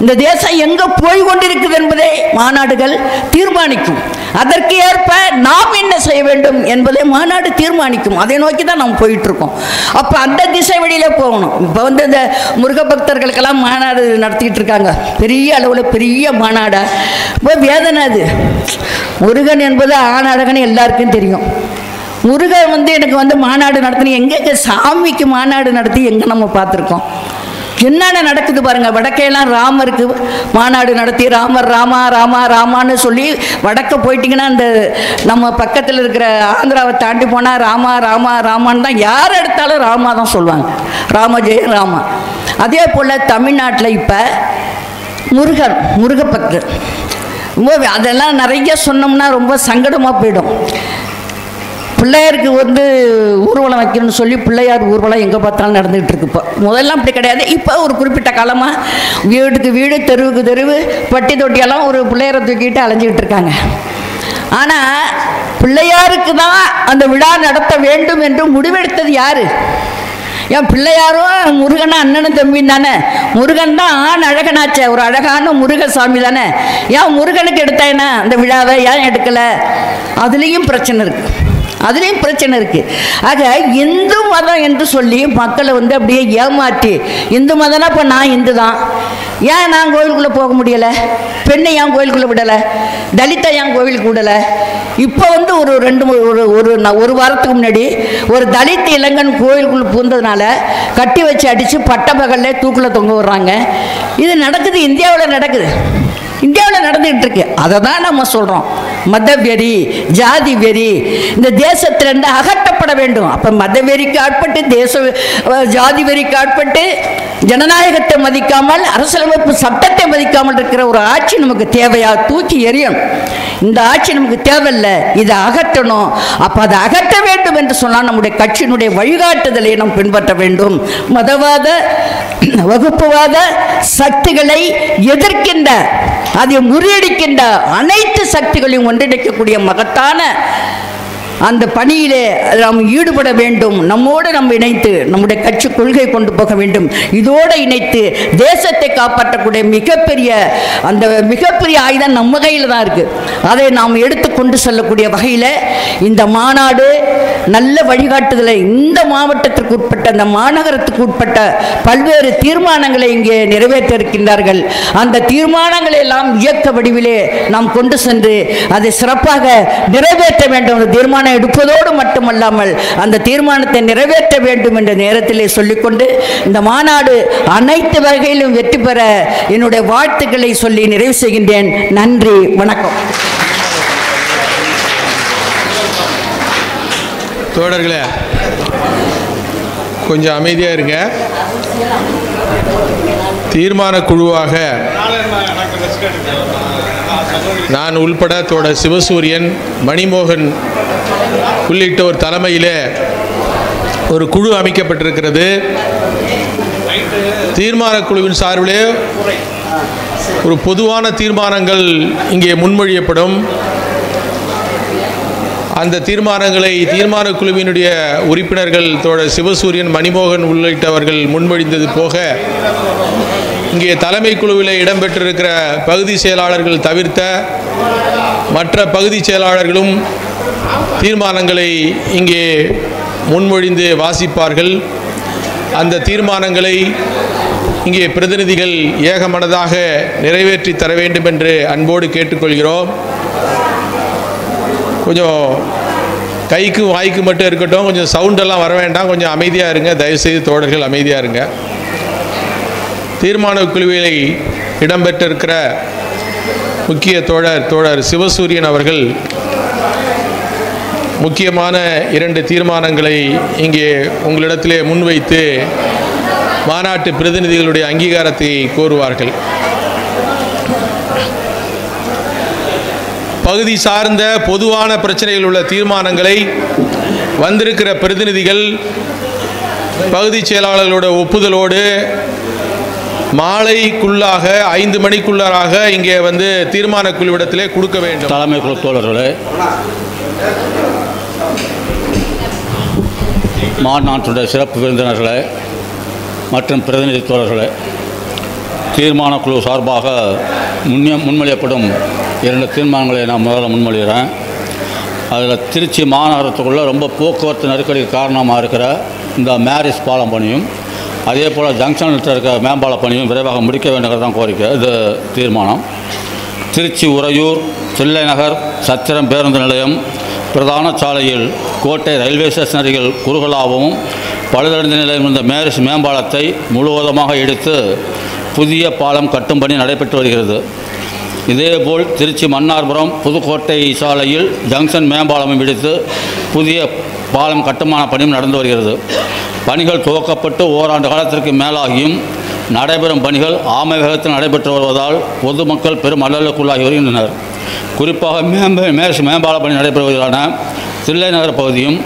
இந்த தேசம் எங்கே போய் கொண்டிருக்குது என்பதை மாநாடுகள் தீர்மானிக்கும். அதற்கு ஏற்ப நாம் என்ன செய்ய வேண்டும் என்பதை மாநாடு தீர்மானிக்கும். அதை நோக்கி தான் நம்ம போயிட்டு இருக்கோம். அப்போ அந்த திசை வழியில போகணும். இப்போ இந்த முருக பக்தர்களுக்கெல்லாம் மாநாடு நடத்திட்டு இருக்காங்க, பெரிய அளவில் பெரிய மாநாடா. இப்போ வேதனை அது. முருகன் என்பது ஆணழகன்னு எல்லாருக்கும் தெரியும். முருகன் எனக்கு மாநாடு நடத்தின எங்கே சாமிக்கு மாநாடு நடத்தி எங்கே நம்ம பார்த்துருக்கோம்? என்னென்ன நடக்குது பாருங்க. வடக்கையெல்லாம் ராமருக்கு மாநாடு நடத்தி ராமர் ராமா ராமா ராமான்னு சொல்லி வடக்க போயிட்டீங்கன்னா அந்த நம்ம பக்கத்தில் இருக்கிற ஆந்திராவை தாண்டி போனால் ராமா ராமா ராமான்னு தான் யார் எடுத்தாலும் ராமா தான் சொல்லுவாங்க. ராம ஜெய ராமா. அதே போல் தமிழ்நாட்டில் இப்போ முருகப்பக்தர் அதெல்லாம் நிறைய சொன்னோம்னா ரொம்ப சங்கடமாக போயிடும். பிள்ளையாருக்கு ஊர்வலம் வைக்கணும்னு சொல்லி பிள்ளையார் ஊர்வலம் எங்கே பார்த்தாலும் நடந்துகிட்டு இருக்கு. இப்போ முதல்லாம் அப்படி கிடையாது. இப்போ ஒரு குறிப்பிட்ட காலமாக வீட்டுக்கு வீடு, தெருவுக்கு தெருவு, பட்டி தொட்டியெல்லாம் ஒரு பிள்ளையாரை தூக்கிட்டு அலைஞ்சிக்கிட்டு இருக்காங்க. ஆனால் பிள்ளையாருக்கு தான் அந்த விழா நடத்த வேண்டும் என்று முடிவெடுத்தது யார்? ஏன் பிள்ளையாரும் முருகனா அண்ணனும் தம்பியும் தானே. முருகன் தான் ஆண் அழகனாச்சே, ஒரு அழகான முருகசாமி தானே. ஏன் முருகனுக்கு எடுத்தேன்னா அந்த விழாவை ஏன் எடுக்கலை? அதுலேயும் பிரச்சனை இருக்குது, அதுலேயும் பிரச்சனை இருக்குது. ஆக இந்து மதம் என்று சொல்லி மக்களை அப்படியே ஏமாற்றி, இந்து மதம்னா இப்போ நான் இந்து தான், ஏன் நான் கோவிலுக்குள்ளே போக முடியலை? பெண்ணை ஏன் கோவிலுக்குள்ளே விடலை? தலித்தை ஏன் கோவிலுக்கு விடலை? இப்போ ஒரு வாரத்துக்கு முன்னாடி ஒரு தலித் இளைஞன் கோவிலுக்குள்ளே பூந்ததுனால கட்டி வச்சு அடித்து பட்ட பகலில் தூக்கில் தொங்க விடுறாங்க. இது நடக்குது, இந்தியாவில் நடக்குது, இந்தியாவில் நடந்துகிட்டு இருக்கு. அதை தான் நம்ம சொல்கிறோம். மத வெறி, ஜாதி வெறி இந்த தேசத்திலிருந்து அகற்றப்பட வேண்டும். அப்போ மத வெறிக்கு ஆட்பட்டு, ஜாதி வெறிக்கு ஆட்பட்டு, ஜனநாயகத்தை மதிக்காமல், அரசியலமைப்பு சட்டத்தை மதிக்காமல் இருக்கிற ஒரு ஆட்சி நமக்கு தேவையா? தூக்கி எறியணும். இந்த ஆட்சி நமக்கு தேவையில்லை, இதை அகற்றணும். அப்போ அதை அகற்ற வேண்டும் என்று சொன்னால் நம்முடைய கட்சியினுடைய வழிகாட்டுதலை நாம் பின்பற்ற வேண்டும். மதவாத, வகுப்புவாத சக்திகளை எதிர்க்கின்ற, அதை முறியடிக்கின்ற அனைத்து சக்திகளையும் ஒன்றிணைக்கக்கூடிய மகத்தான அந்த பணியிலே நாம் ஈடுபட வேண்டும். நம்மோடு நம்ம இணைத்து நம்முடைய கட்சி கொள்கை கொண்டு போக வேண்டும். இதோடு இணைத்து தேசத்தை காப்பாற்றக்கூடிய மிகப்பெரிய ஆயுதம் நம்ம கையில் தான் இருக்குது. அதை நாம் எடுத்து கொண்டு செல்லக்கூடிய வகையில் இந்த மாநாடு நல்ல வழிகாட்டுதலை இந்த மாவட்டத்திற்கு உட்பட்ட, அந்த மாநகரத்துக்கு உட்பட்ட பல்வேறு தீர்மானங்களை இங்கே நிறைவேற்ற இருக்கின்றார்கள். அந்த தீர்மானங்களை எல்லாம் இயக்க வடிவிலே நாம் கொண்டு சென்று அதை சிறப்பாக நிறைவேற்ற வேண்டும். தீர்மானம் எடுப்பதோடு மட்டுமல்லாமல் அந்த தீர்மானத்தை நிறைவேற்ற வேண்டும் என்ற நேரத்திலே சொல்லிக்கொண்டு இந்த மாநாடு அனைத்து வகையிலும் வெற்றி பெற என்னுடைய வாழ்த்துக்களை சொல்லி நிறைவு செய்கின்றேன். நன்றி, வணக்கம். தோழர்களே, கொஞ்சம் அமைதியாக இருங்க. தீர்மான குழுவாக நான் உள்பட தோழர் சிவசூரியன், மணிமோகன் உள்ளிட்டோர் தலைமையிலே ஒரு குழு அமைக்கப்பட்டிருக்கிறது. தீர்மான குழுவின் சார்பிலே ஒரு பொதுவான தீர்மானங்கள் இங்கே முன்மொழியப்படும். அந்த தீர்மானங்களை தீர்மான குழுவினுடைய உறுப்பினர்கள் தோழர் சிவசூரியன், மணிமோகன் உள்ளிட்டவர்கள் முன்மொழிந்தது போக, இங்கே தலைமை குழுவில் இடம்பெற்றிருக்கிற பகுதி செயலாளர்கள் தவிர்த்த மற்ற பகுதி செயலாளர்களும் தீர்மானங்களை இங்கே முன்மொழிந்து வாசிப்பார்கள். அந்த தீர்மானங்களை இங்கே பிரதிநிதிகள் ஏகமனதாக நிறைவேற்றி தர வேண்டும் என்று அன்போடு கேட்டுக்கொள்கிறோம். கொஞ்சம் கைக்கு வாய்க்கு மட்டும் இருக்கட்டும், கொஞ்சம் சவுண்டெல்லாம் வர வேண்டாம், கொஞ்சம் அமைதியாக இருங்க. தயவுசெய்து தோழர்கள் அமைதியாக இருங்க. தீர்மான குழுவில் இடம்பெற்றிருக்கிற முக்கிய தோழர் சிவசூரியன் அவர்கள் முக்கியமான 2 தீர்மானங்களை இங்கே உங்களிடத்திலே முன்வைத்து மாநாட்டு பிரதிநிதிகளுடைய அங்கீகாரத்தை கோருவார்கள். பகுதி சார்ந்த பொதுவான பிரச்சனைகள் உள்ள தீர்மானங்களை வந்திருக்கிற பிரதிநிதிகள் பகுதி செயலாளர்களோட ஒப்புதலோடு மாலைக்குள்ளாக 5 மணிக்குள்ளாக இங்கே வந்து தீர்மான குழுவிடத்திலே கொடுக்க வேண்டும். தலைமை குழு தோழர்களே, மாநாட்டுடைய சிறப்பு விருந்தினர்களே மற்றும் பிரதிநிதி தோழர்களே, தீர்மான குழு சார்பாக முன்மொழியப்படும் 2 தீர்மானங்களை நான் முதல்ல முன்மொழிகிறேன். அதில் திருச்சி மாநகரத்துக்குள்ளே ரொம்ப போக்குவரத்து நெருக்கடிக்கு காரணமாக இருக்கிற இந்த மேரிஸ் பாலம் பணியும் அதே போல் ஜங்ஷனில் இருக்க மேம்பால பணியும் விரைவாக முடிக்க வேண்டுங்கிறது தான் கோரிக்கை. இது தீர்மானம். திருச்சி உறையூர் தில்லை நகர் சத்திரம் பேருந்து நிலையம் பிரதான சாலையில் கோட்டை ரயில்வே ஸ்டேஷன் அருகில் குறுகலாகவும் பழுதடைந்த நிலையில் இருந்த மேரிஸ் மேம்பாலத்தை முழுவதுமாக இடித்து புதிய பாலம் கட்டும் பணி நடைபெற்று வருகிறது. இதேபோல் திருச்சி மன்னார்புரம் புதுக்கோட்டை சாலையில் ஜங்ஷன் மேம்பாலமும் இடித்து புதிய பாலம் கட்டுமான பணியும் நடந்து வருகிறது. பணிகள் துவக்கப்பட்டு ஓராண்டு காலத்திற்கு மேலாகியும் நடைபெறும் பணிகள் ஆமை வேகத்தில் நடைபெற்று வருவதால் பொதுமக்கள் பெரும் அல்லலுக்குள்ளாகி வருகின்றனர். குறிப்பாக மேம்பால பணி நடைபெறுவதான தில்லை நகர் பகுதியும்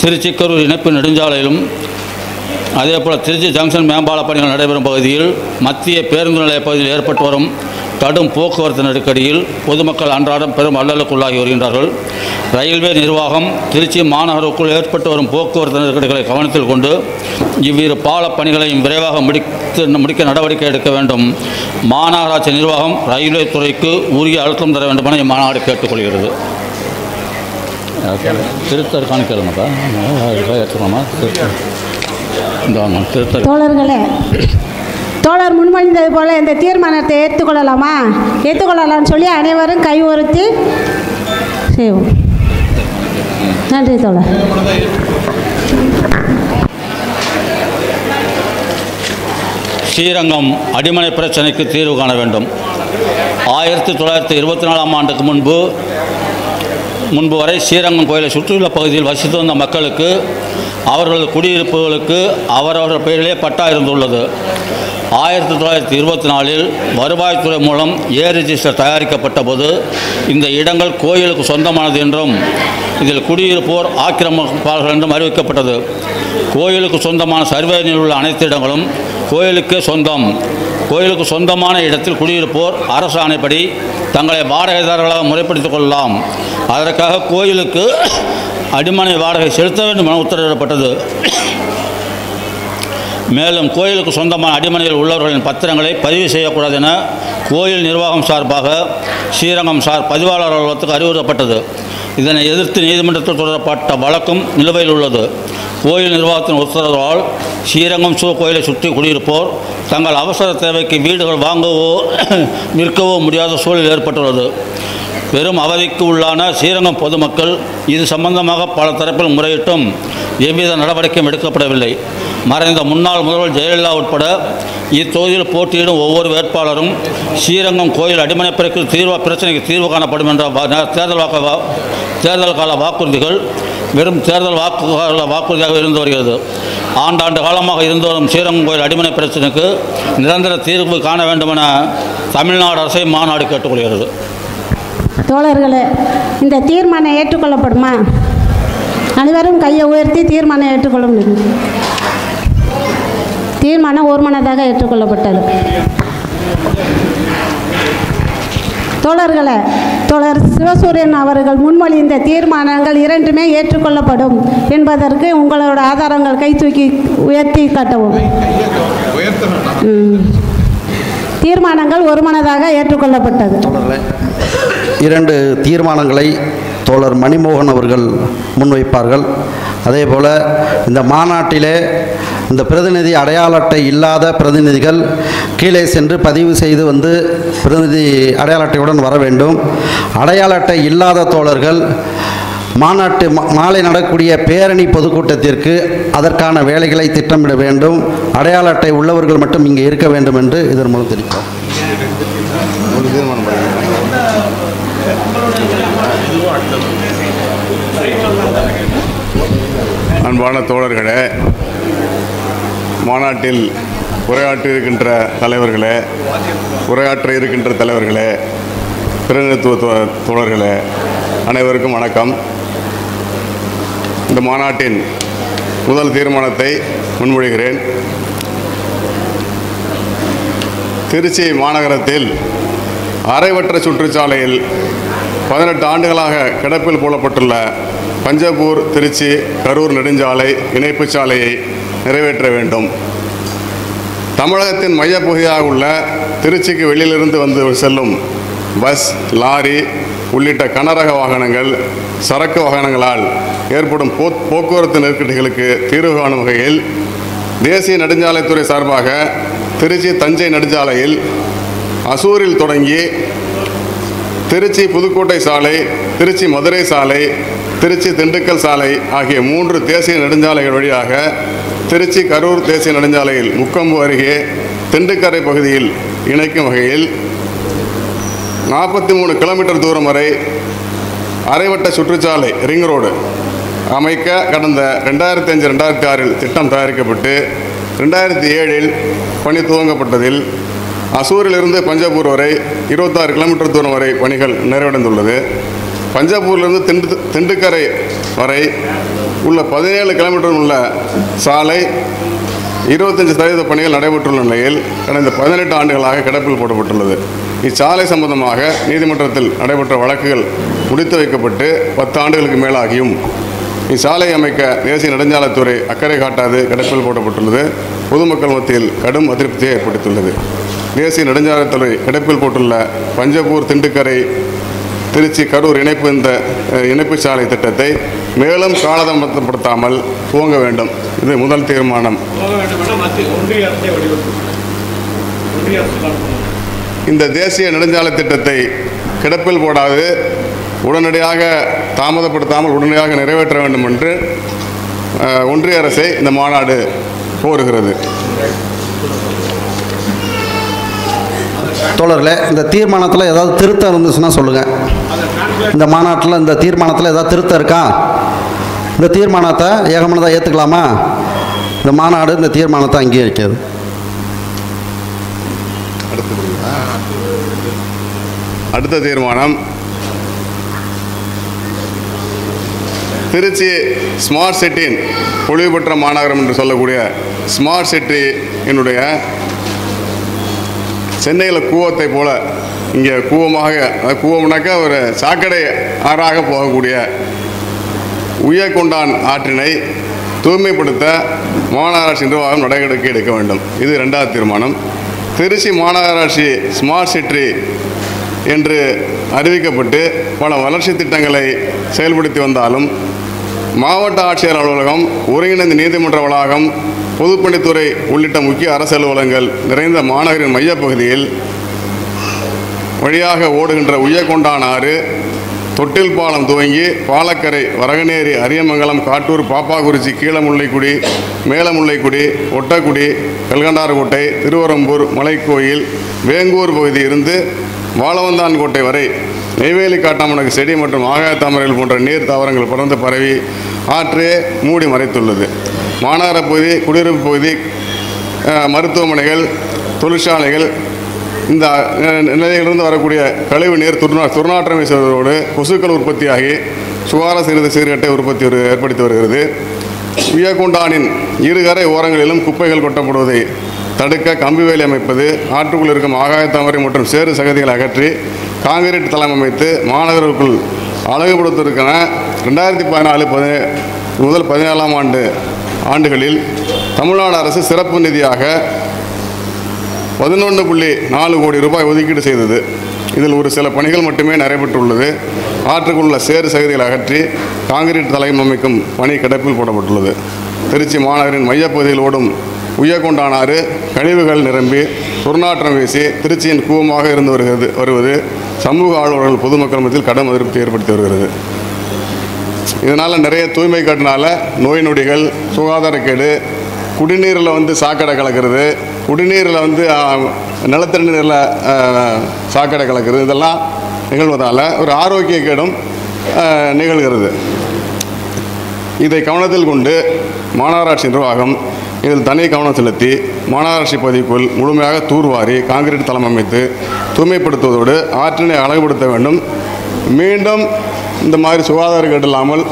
திருச்சி கரூர் இணைப்பு நெடுஞ்சாலையிலும் அதேபோல் திருச்சி ஜங்ஷன் மேம்பால பணிகள் நடைபெறும் பகுதியில் மத்திய பேருந்து நிலைய பகுதியில் ஏற்பட்டு வரும் கடும் போக்குவரத்து நெருக்கடியில் பொதுமக்கள் அன்றாடம் பெரும் அல்லலுக்குள்ளாகி வருகின்றார்கள். ரயில்வே நிர்வாகம் திருச்சி மாநகருக்குள் ஏற்பட்டு வரும் போக்குவரத்து நெருக்கடிகளை கவனத்தில் கொண்டு இவ்விரு பால பணிகளையும் விரைவாக முடிக்க நடவடிக்கை எடுக்க வேண்டும். மாநகராட்சி நிர்வாகம் ரயில்வே துறைக்கு உரிய அழுத்தம் தர வேண்டும் என இம்மாநாடு கேட்டுக்கொள்கிறது. திருத்தற்கான கேளுங்கப்பா எடுத்துக்கலாமா? தோழர்களே, தோழர் முன்மொழிந்தது போல இந்த தீர்மானத்தை ஏற்றுக்கொள்ளலாமா? ஏற்றுக்கொள்ளலாம்னு சொல்லி அனைவரும் கை உயர்த்தி செய்வோம். நன்றி தோழர். ஸ்ரீரங்கம் அடிமனை பிரச்சனைக்கு தீர்வு காண வேண்டும். 1924ஆம் ஆண்டுக்கு முன்பு வரை ஸ்ரீரங்கம் கோயிலை சுற்றியுள்ள பகுதியில் வசித்து வந்த மக்களுக்கு அவர்களது குடியிருப்புகளுக்கு அவரவர்கள் பெயரிலே பட்டா இருந்துள்ளது. 1924இல் வருவாய்த்துறை மூலம் ரிஜிஸ்டர் தயாரிக்கப்பட்ட போது இந்த இடங்கள் கோயிலுக்கு சொந்தமானது என்றும் இதில் குடியிருப்போர் ஆக்கிரமிப்பாளர்கள் என்றும் அறிவிக்கப்பட்டது. கோயிலுக்கு சொந்தமான சர்வேயில் உள்ள அனைத்து இடங்களும் கோயிலுக்கே சொந்தம். கோயிலுக்கு சொந்தமான இடத்தில் குடியிருப்போர் அரசு ஆணைப்படி தங்களை வாடகைதாரர்களாக முறைப்படுத்திக் கொள்ளலாம். அதற்காக கோயிலுக்கு அடிமனை வாடகை செலுத்த வேண்டும் என உத்தரவிடப்பட்டது. மேலும் கோயிலுக்கு சொந்தமான அடிமனையில் உள்ளவர்களின் பத்திரங்களை பதிவு செய்யக்கூடாது என கோயில் நிர்வாகம் சார்பாக ஸ்ரீரங்கம் பதிவாளர் அலுவலகத்துக்கு அறிவுறுத்தப்பட்டது. இதனை எதிர்த்து நீதிமன்றத்தில் தொடரப்பட்ட வழக்கும் நிலுவையில் உள்ளது. கோயில் நிர்வாகத்தின் உத்தரவால் ஸ்ரீரங்கம் கோயிலை சுற்றி குடியிருப்போர் தங்கள் அவசர தேவைக்கு வீடுகள் வாங்கவோ விற்கவோ முடியாத சூழல் ஏற்பட்டுள்ளது. பெரும் அவதிக்கு உள்ளான ஸ்ரீரங்கம் பொதுமக்கள் இது சம்பந்தமாக பல தரப்பில் முறையிட்டும் எவ்வித நடவடிக்கையும் எடுக்கப்படவில்லை. மறைந்த முன்னாள் முதல்வர் ஜெயலலிதா உட்பட இத்தொகுதியில் போட்டியிடும் ஒவ்வொரு வேட்பாளரும் ஸ்ரீரங்கம் கோயில் அடிமனை பிரச்சனைக்கு தீர்வு காணப்படும் என்ற தேர்தல் கால வாக்குறுதிகள் வெறும் தேர்தல் வாக்குறுதியாக இருந்து வருகிறது. ஆண்டாண்டு காலமாக இருந்து வரும் ஸ்ரீரங்கம் கோயில் அடிமனை பிரச்சனைக்கு நிரந்தர தீர்வு காண வேண்டும் என தமிழ்நாடு அரசை மாநாடு கேட்டுக்கொள்கிறது. தோழர்களே, இந்த தீர்மானம் ஏற்றுக்கொள்ளப்படுமா? அனைவரும் கையை உயர்த்தி தீர்மானம் ஏற்றுக்கொள்ள முடியும். தீர்மானம் ஒருமனதாக ஏற்றுக்கொள்ளப்பட்டது. தோழர்களே, தோழர் சிவசூரியன் அவர்கள் முன்மொழிந்த தீர்மானங்கள் இரண்டுமே ஏற்றுக்கொள்ளப்படும் என்பதற்கு உங்களோட ஆதாரங்கள் கை தூக்கி உயர்த்தி காட்டவும். தீர்மானங்கள் ஒருமனதாக ஏற்றுக்கொள்ளப்பட்டது. 2 தீர்மானங்களை தோழர் மணிமோகன் அவர்கள் முன்வைப்பார்கள். அதேபோல் இந்த மாநாட்டிலே இந்த பிரதிநிதி அடையாள அட்டை இல்லாத பிரதிநிதிகள் கீழே சென்று பதிவு செய்து வந்து பிரதிநிதி அடையாள அட்டையுடன் வர வேண்டும். அடையாள அட்டை இல்லாத தோழர்கள் மாலை நடக்கக்கூடிய பேரணி பொதுக்கூட்டத்திற்கு அதற்கான வேலைகளை திட்டமிட வேண்டும். அடையாள அட்டை உள்ளவர்கள் மட்டும் இங்கே இருக்க வேண்டும் என்று இதன் மூலம் தெரிவிக்கிறோம். அன்பான தோழர்களே, மாநாட்டில் உரையாற்ற இருக்கின்ற தலைவர்களே, பிரதிநிதித்துவ தோழர்களே, அனைவருக்கும் வணக்கம். இந்த மாநாட்டின் முதல் தீர்மானத்தை முன்மொழிகிறேன். திருச்சி மாநகரத்தில் அரைவட்ட சுற்றுச்சாலையில் 18 ஆண்டுகளாக கிடப்பில் போடப்பட்டுள்ள பஞ்சப்பூர் திருச்சி கரூர் நெடுஞ்சாலை இணைப்பு சாலையை நிறைவேற்ற வேண்டும். தமிழகத்தின் மையப்பகுதியாக உள்ள திருச்சிக்கு வெளியிலிருந்து வந்து செல்லும் பஸ், லாரி உள்ளிட்ட கனரக வாகனங்கள், சரக்கு வாகனங்களால் ஏற்படும் போக்குவரத்து நெருக்கடிகளுக்கு தீர்வு காணும் வகையில் தேசிய நெடுஞ்சாலைத்துறை சார்பாக திருச்சி தஞ்சை நெடுஞ்சாலையில் அசூரில் தொடங்கி திருச்சி புதுக்கோட்டை சாலை, திருச்சி மதுரை சாலை, திருச்சி திண்டுக்கல் சாலை ஆகிய 3 தேசிய நெடுஞ்சாலைகள் வழியாக திருச்சி கரூர் தேசிய நெடுஞ்சாலையில் முக்கொம்பு அருகே திண்டுக்கரை பகுதியில் இணைக்கும் வகையில் 43 கிலோமீட்டர் தூரம் வரை அரைவட்ட சுற்றுச்சாலை ரிங் ரோடு அமைக்க கடந்த 2005-2006 திட்டம் தயாரிக்கப்பட்டு 2007 பணி துவங்கப்பட்டதில் அசூரிலிருந்து பஞ்சப்பூர் வரை 26 கிலோமீட்டர் தூரம் வரை பணிகள் நிறைவடைந்துள்ளது. பஞ்சப்பூரிலிருந்து திண்டுக்கரை வரை உள்ள 17 கிலோமீட்டர் உள்ள சாலை 25% பணிகள் நடைபெற்றுள்ள நிலையில் கடந்த 18 ஆண்டுகளாக கிடப்பில் போடப்பட்டுள்ளது. இச்சாலை சம்பந்தமாக நீதிமன்றத்தில் நடைபெற்ற வழக்குகள் முடித்து வைக்கப்பட்டு 10 ஆண்டுகளுக்கு மேலாகியும் இச்சாலை அமைக்க தேசிய நெடுஞ்சாலைத்துறை அக்கறை காட்டாது கிடப்பில் போடப்பட்டுள்ளது. பொதுமக்கள் மத்தியில் கடும் அதிருப்தியை ஏற்படுத்தியுள்ளது. தேசிய நெடுஞ்சாலைத்துறை கிடப்பில் போட்டுள்ள பஞ்சப்பூர் திண்டுக்கரை திருச்சி கரூர் இணைப்பு சாலை திட்டத்தை மேலும் காலதாமதப்படுத்தாமல் துவங்க வேண்டும். இது முதல் தீர்மானம். இந்த தேசிய நெடுஞ்சாலை திட்டத்தை கிடப்பில் போடாது உடனடியாக தாமதப்படுத்தாமல் உடனடியாக நிறைவேற்ற வேண்டும் என்று ஒன்றிய அரசை இந்த மாநாடு கோருகிறது. தோழர்களே, இந்த தீர்மானத்தில் ஏதாவது திருத்தம் இருந்துச்சுன்னா சொல்லுங்கள். இந்த மாநாட்டில் இந்த தீர்மானத்தில் ஏதாவது திருத்தம் இருக்கா? இந்த தீர்மானத்தை ஏகமனதாக ஏற்றுக்கலாமா? இந்த மாநாடு இந்த தீர்மானத்தை அங்கீகரிக்கிறது. அடுத்த தீர்மானம், திருச்சி ஸ்மார்ட் சிட்டியின் பொலிவு பெற்ற மாநகரம் என்று சொல்லக்கூடிய ஸ்மார்ட் சிட்டி என்னுடைய சென்னையில் கூவத்தை போல இங்கே கூவம்னாக்கா ஒரு சாக்கடை ஆறாக போகக்கூடிய உய்யக்கொண்டான் ஆற்றினை தூய்மைப்படுத்த மாநகராட்சி நிர்வாகம் நடவடிக்கை எடுக்க வேண்டும். இது 2வது தீர்மானம். திருச்சி மாநகராட்சி ஸ்மார்ட் சிட்டி என்று அறிவிக்கப்பட்டு பல வளர்ச்சி திட்டங்களை செயல்படுத்தி வந்தாலும் மாவட்ட ஆட்சியர் அலுவலகம், ஒருங்கிணைந்த நீதிமன்ற வளாகம், பொதுப்பணித்துறை உள்ளிட்ட முக்கிய அரசு அலுவலகங்கள் நிறைந்த மாநகரின் மையப்பகுதியில் வழியாக ஓடுகின்ற உய்யக்கொண்டான் ஆறு, தொட்டில் பாலம் துவங்கி பாலக்கரை, வரகநேரி, அரியமங்கலம், காட்டூர், பாப்பாக்குறிச்சி, கீழமுல்லைக்குடி, மேலமுல்லைக்குடி, ஒட்டக்குடி, கல்கண்டார்கோட்டை, திருவரம்பூர், மலைக்கோயில், வேங்கூர் பகுதி இருந்து வாழவந்தான் கோட்டை வரை நெய்வேலி காட்டாமணக்கு செடி மற்றும் ஆகாய தாமரைகள் போன்ற நீர் தாவரங்கள் பறந்து பரவி ஆற்றே மூடி மறைத்துள்ளது. மாநகர பகுதி, குடியிருப்பு பகுதி, மருத்துவமனைகள், தொழிற்சாலைகள் இந்த நிலையிலிருந்து வரக்கூடிய கழிவு நீர் துர்நாற்றம் வீசுவதோடு கொசுக்கள் உற்பத்தியாகி சுகாதார சீர்கேட்டை ஏற்படுத்தி வருகிறது. உய்யக்கொண்டானின் இருகரை ஓரங்களிலும் குப்பைகள் கொட்டப்படுவதை தடுக்க கம்பி வேலி அமைப்பது, ஆற்றுக்குள் இருக்கும் ஆகாய தாமரை மற்றும் சேறு சகதிகளை அகற்றி காங்கிரீட் தளம் அமைத்து மாநகருக்குள் அழகுபடுத்துவதற்கான 2014 முதல் 17ஆம் ஆண்டுகளில் தமிழ்நாடு அரசு சிறப்பு நிதியாக 11.4 கோடி ரூபாய் ஒதுக்கீடு செய்தது. இதில் ஒரு சில பணிகள் மட்டுமே நடைபெற்றுள்ளது. ஆற்றுக்குள்ள சேறு சகதிகளை அகற்றி காங்கிரீட் தளம் அமைக்கும் பணி கிடப்பில் போடப்பட்டுள்ளது. திருச்சி மாநகரின் மையப்பகுதியில் ஓடும் உய்யக்கொண்டான் ஆறு கழிவுகள் நிரம்பி துர்நாற்றம் வீசி திருச்சியின் கூவமாக இருந்து வருவது சமூக ஆர்வலர்கள் பொதுமக்கள் மத்தியில் கடும் அதிருப்தி ஏற்படுத்தி வருகிறது. இதனால் நிறைய தூய்மை காட்டினால நோய் நொடிகள், சுகாதாரக்கேடு, குடிநீரில் சாக்கடை கலக்கிறது, குடிநீரில் நிலத்தடி நீரில் சாக்கடை கலக்கிறது, இதெல்லாம் நிகழ்வதால் ஒரு ஆரோக்கிய கேடும் நிகழ்கிறது. இதை கவனத்தில் கொண்டு மாநகராட்சி நிர்வாகம் இதில் தனி கவனம் செலுத்தி மாநகராட்சி பகுதிக்குள் முழுமையாக தூர்வாரி கான்கிரீட் தளம் அமைத்து தூய்மைப்படுத்துவதோடு ஆற்றினை அழகுபடுத்த வேண்டும். மீண்டும் இந்த மாதிரி சுகாதார கேடு இல்லாமல்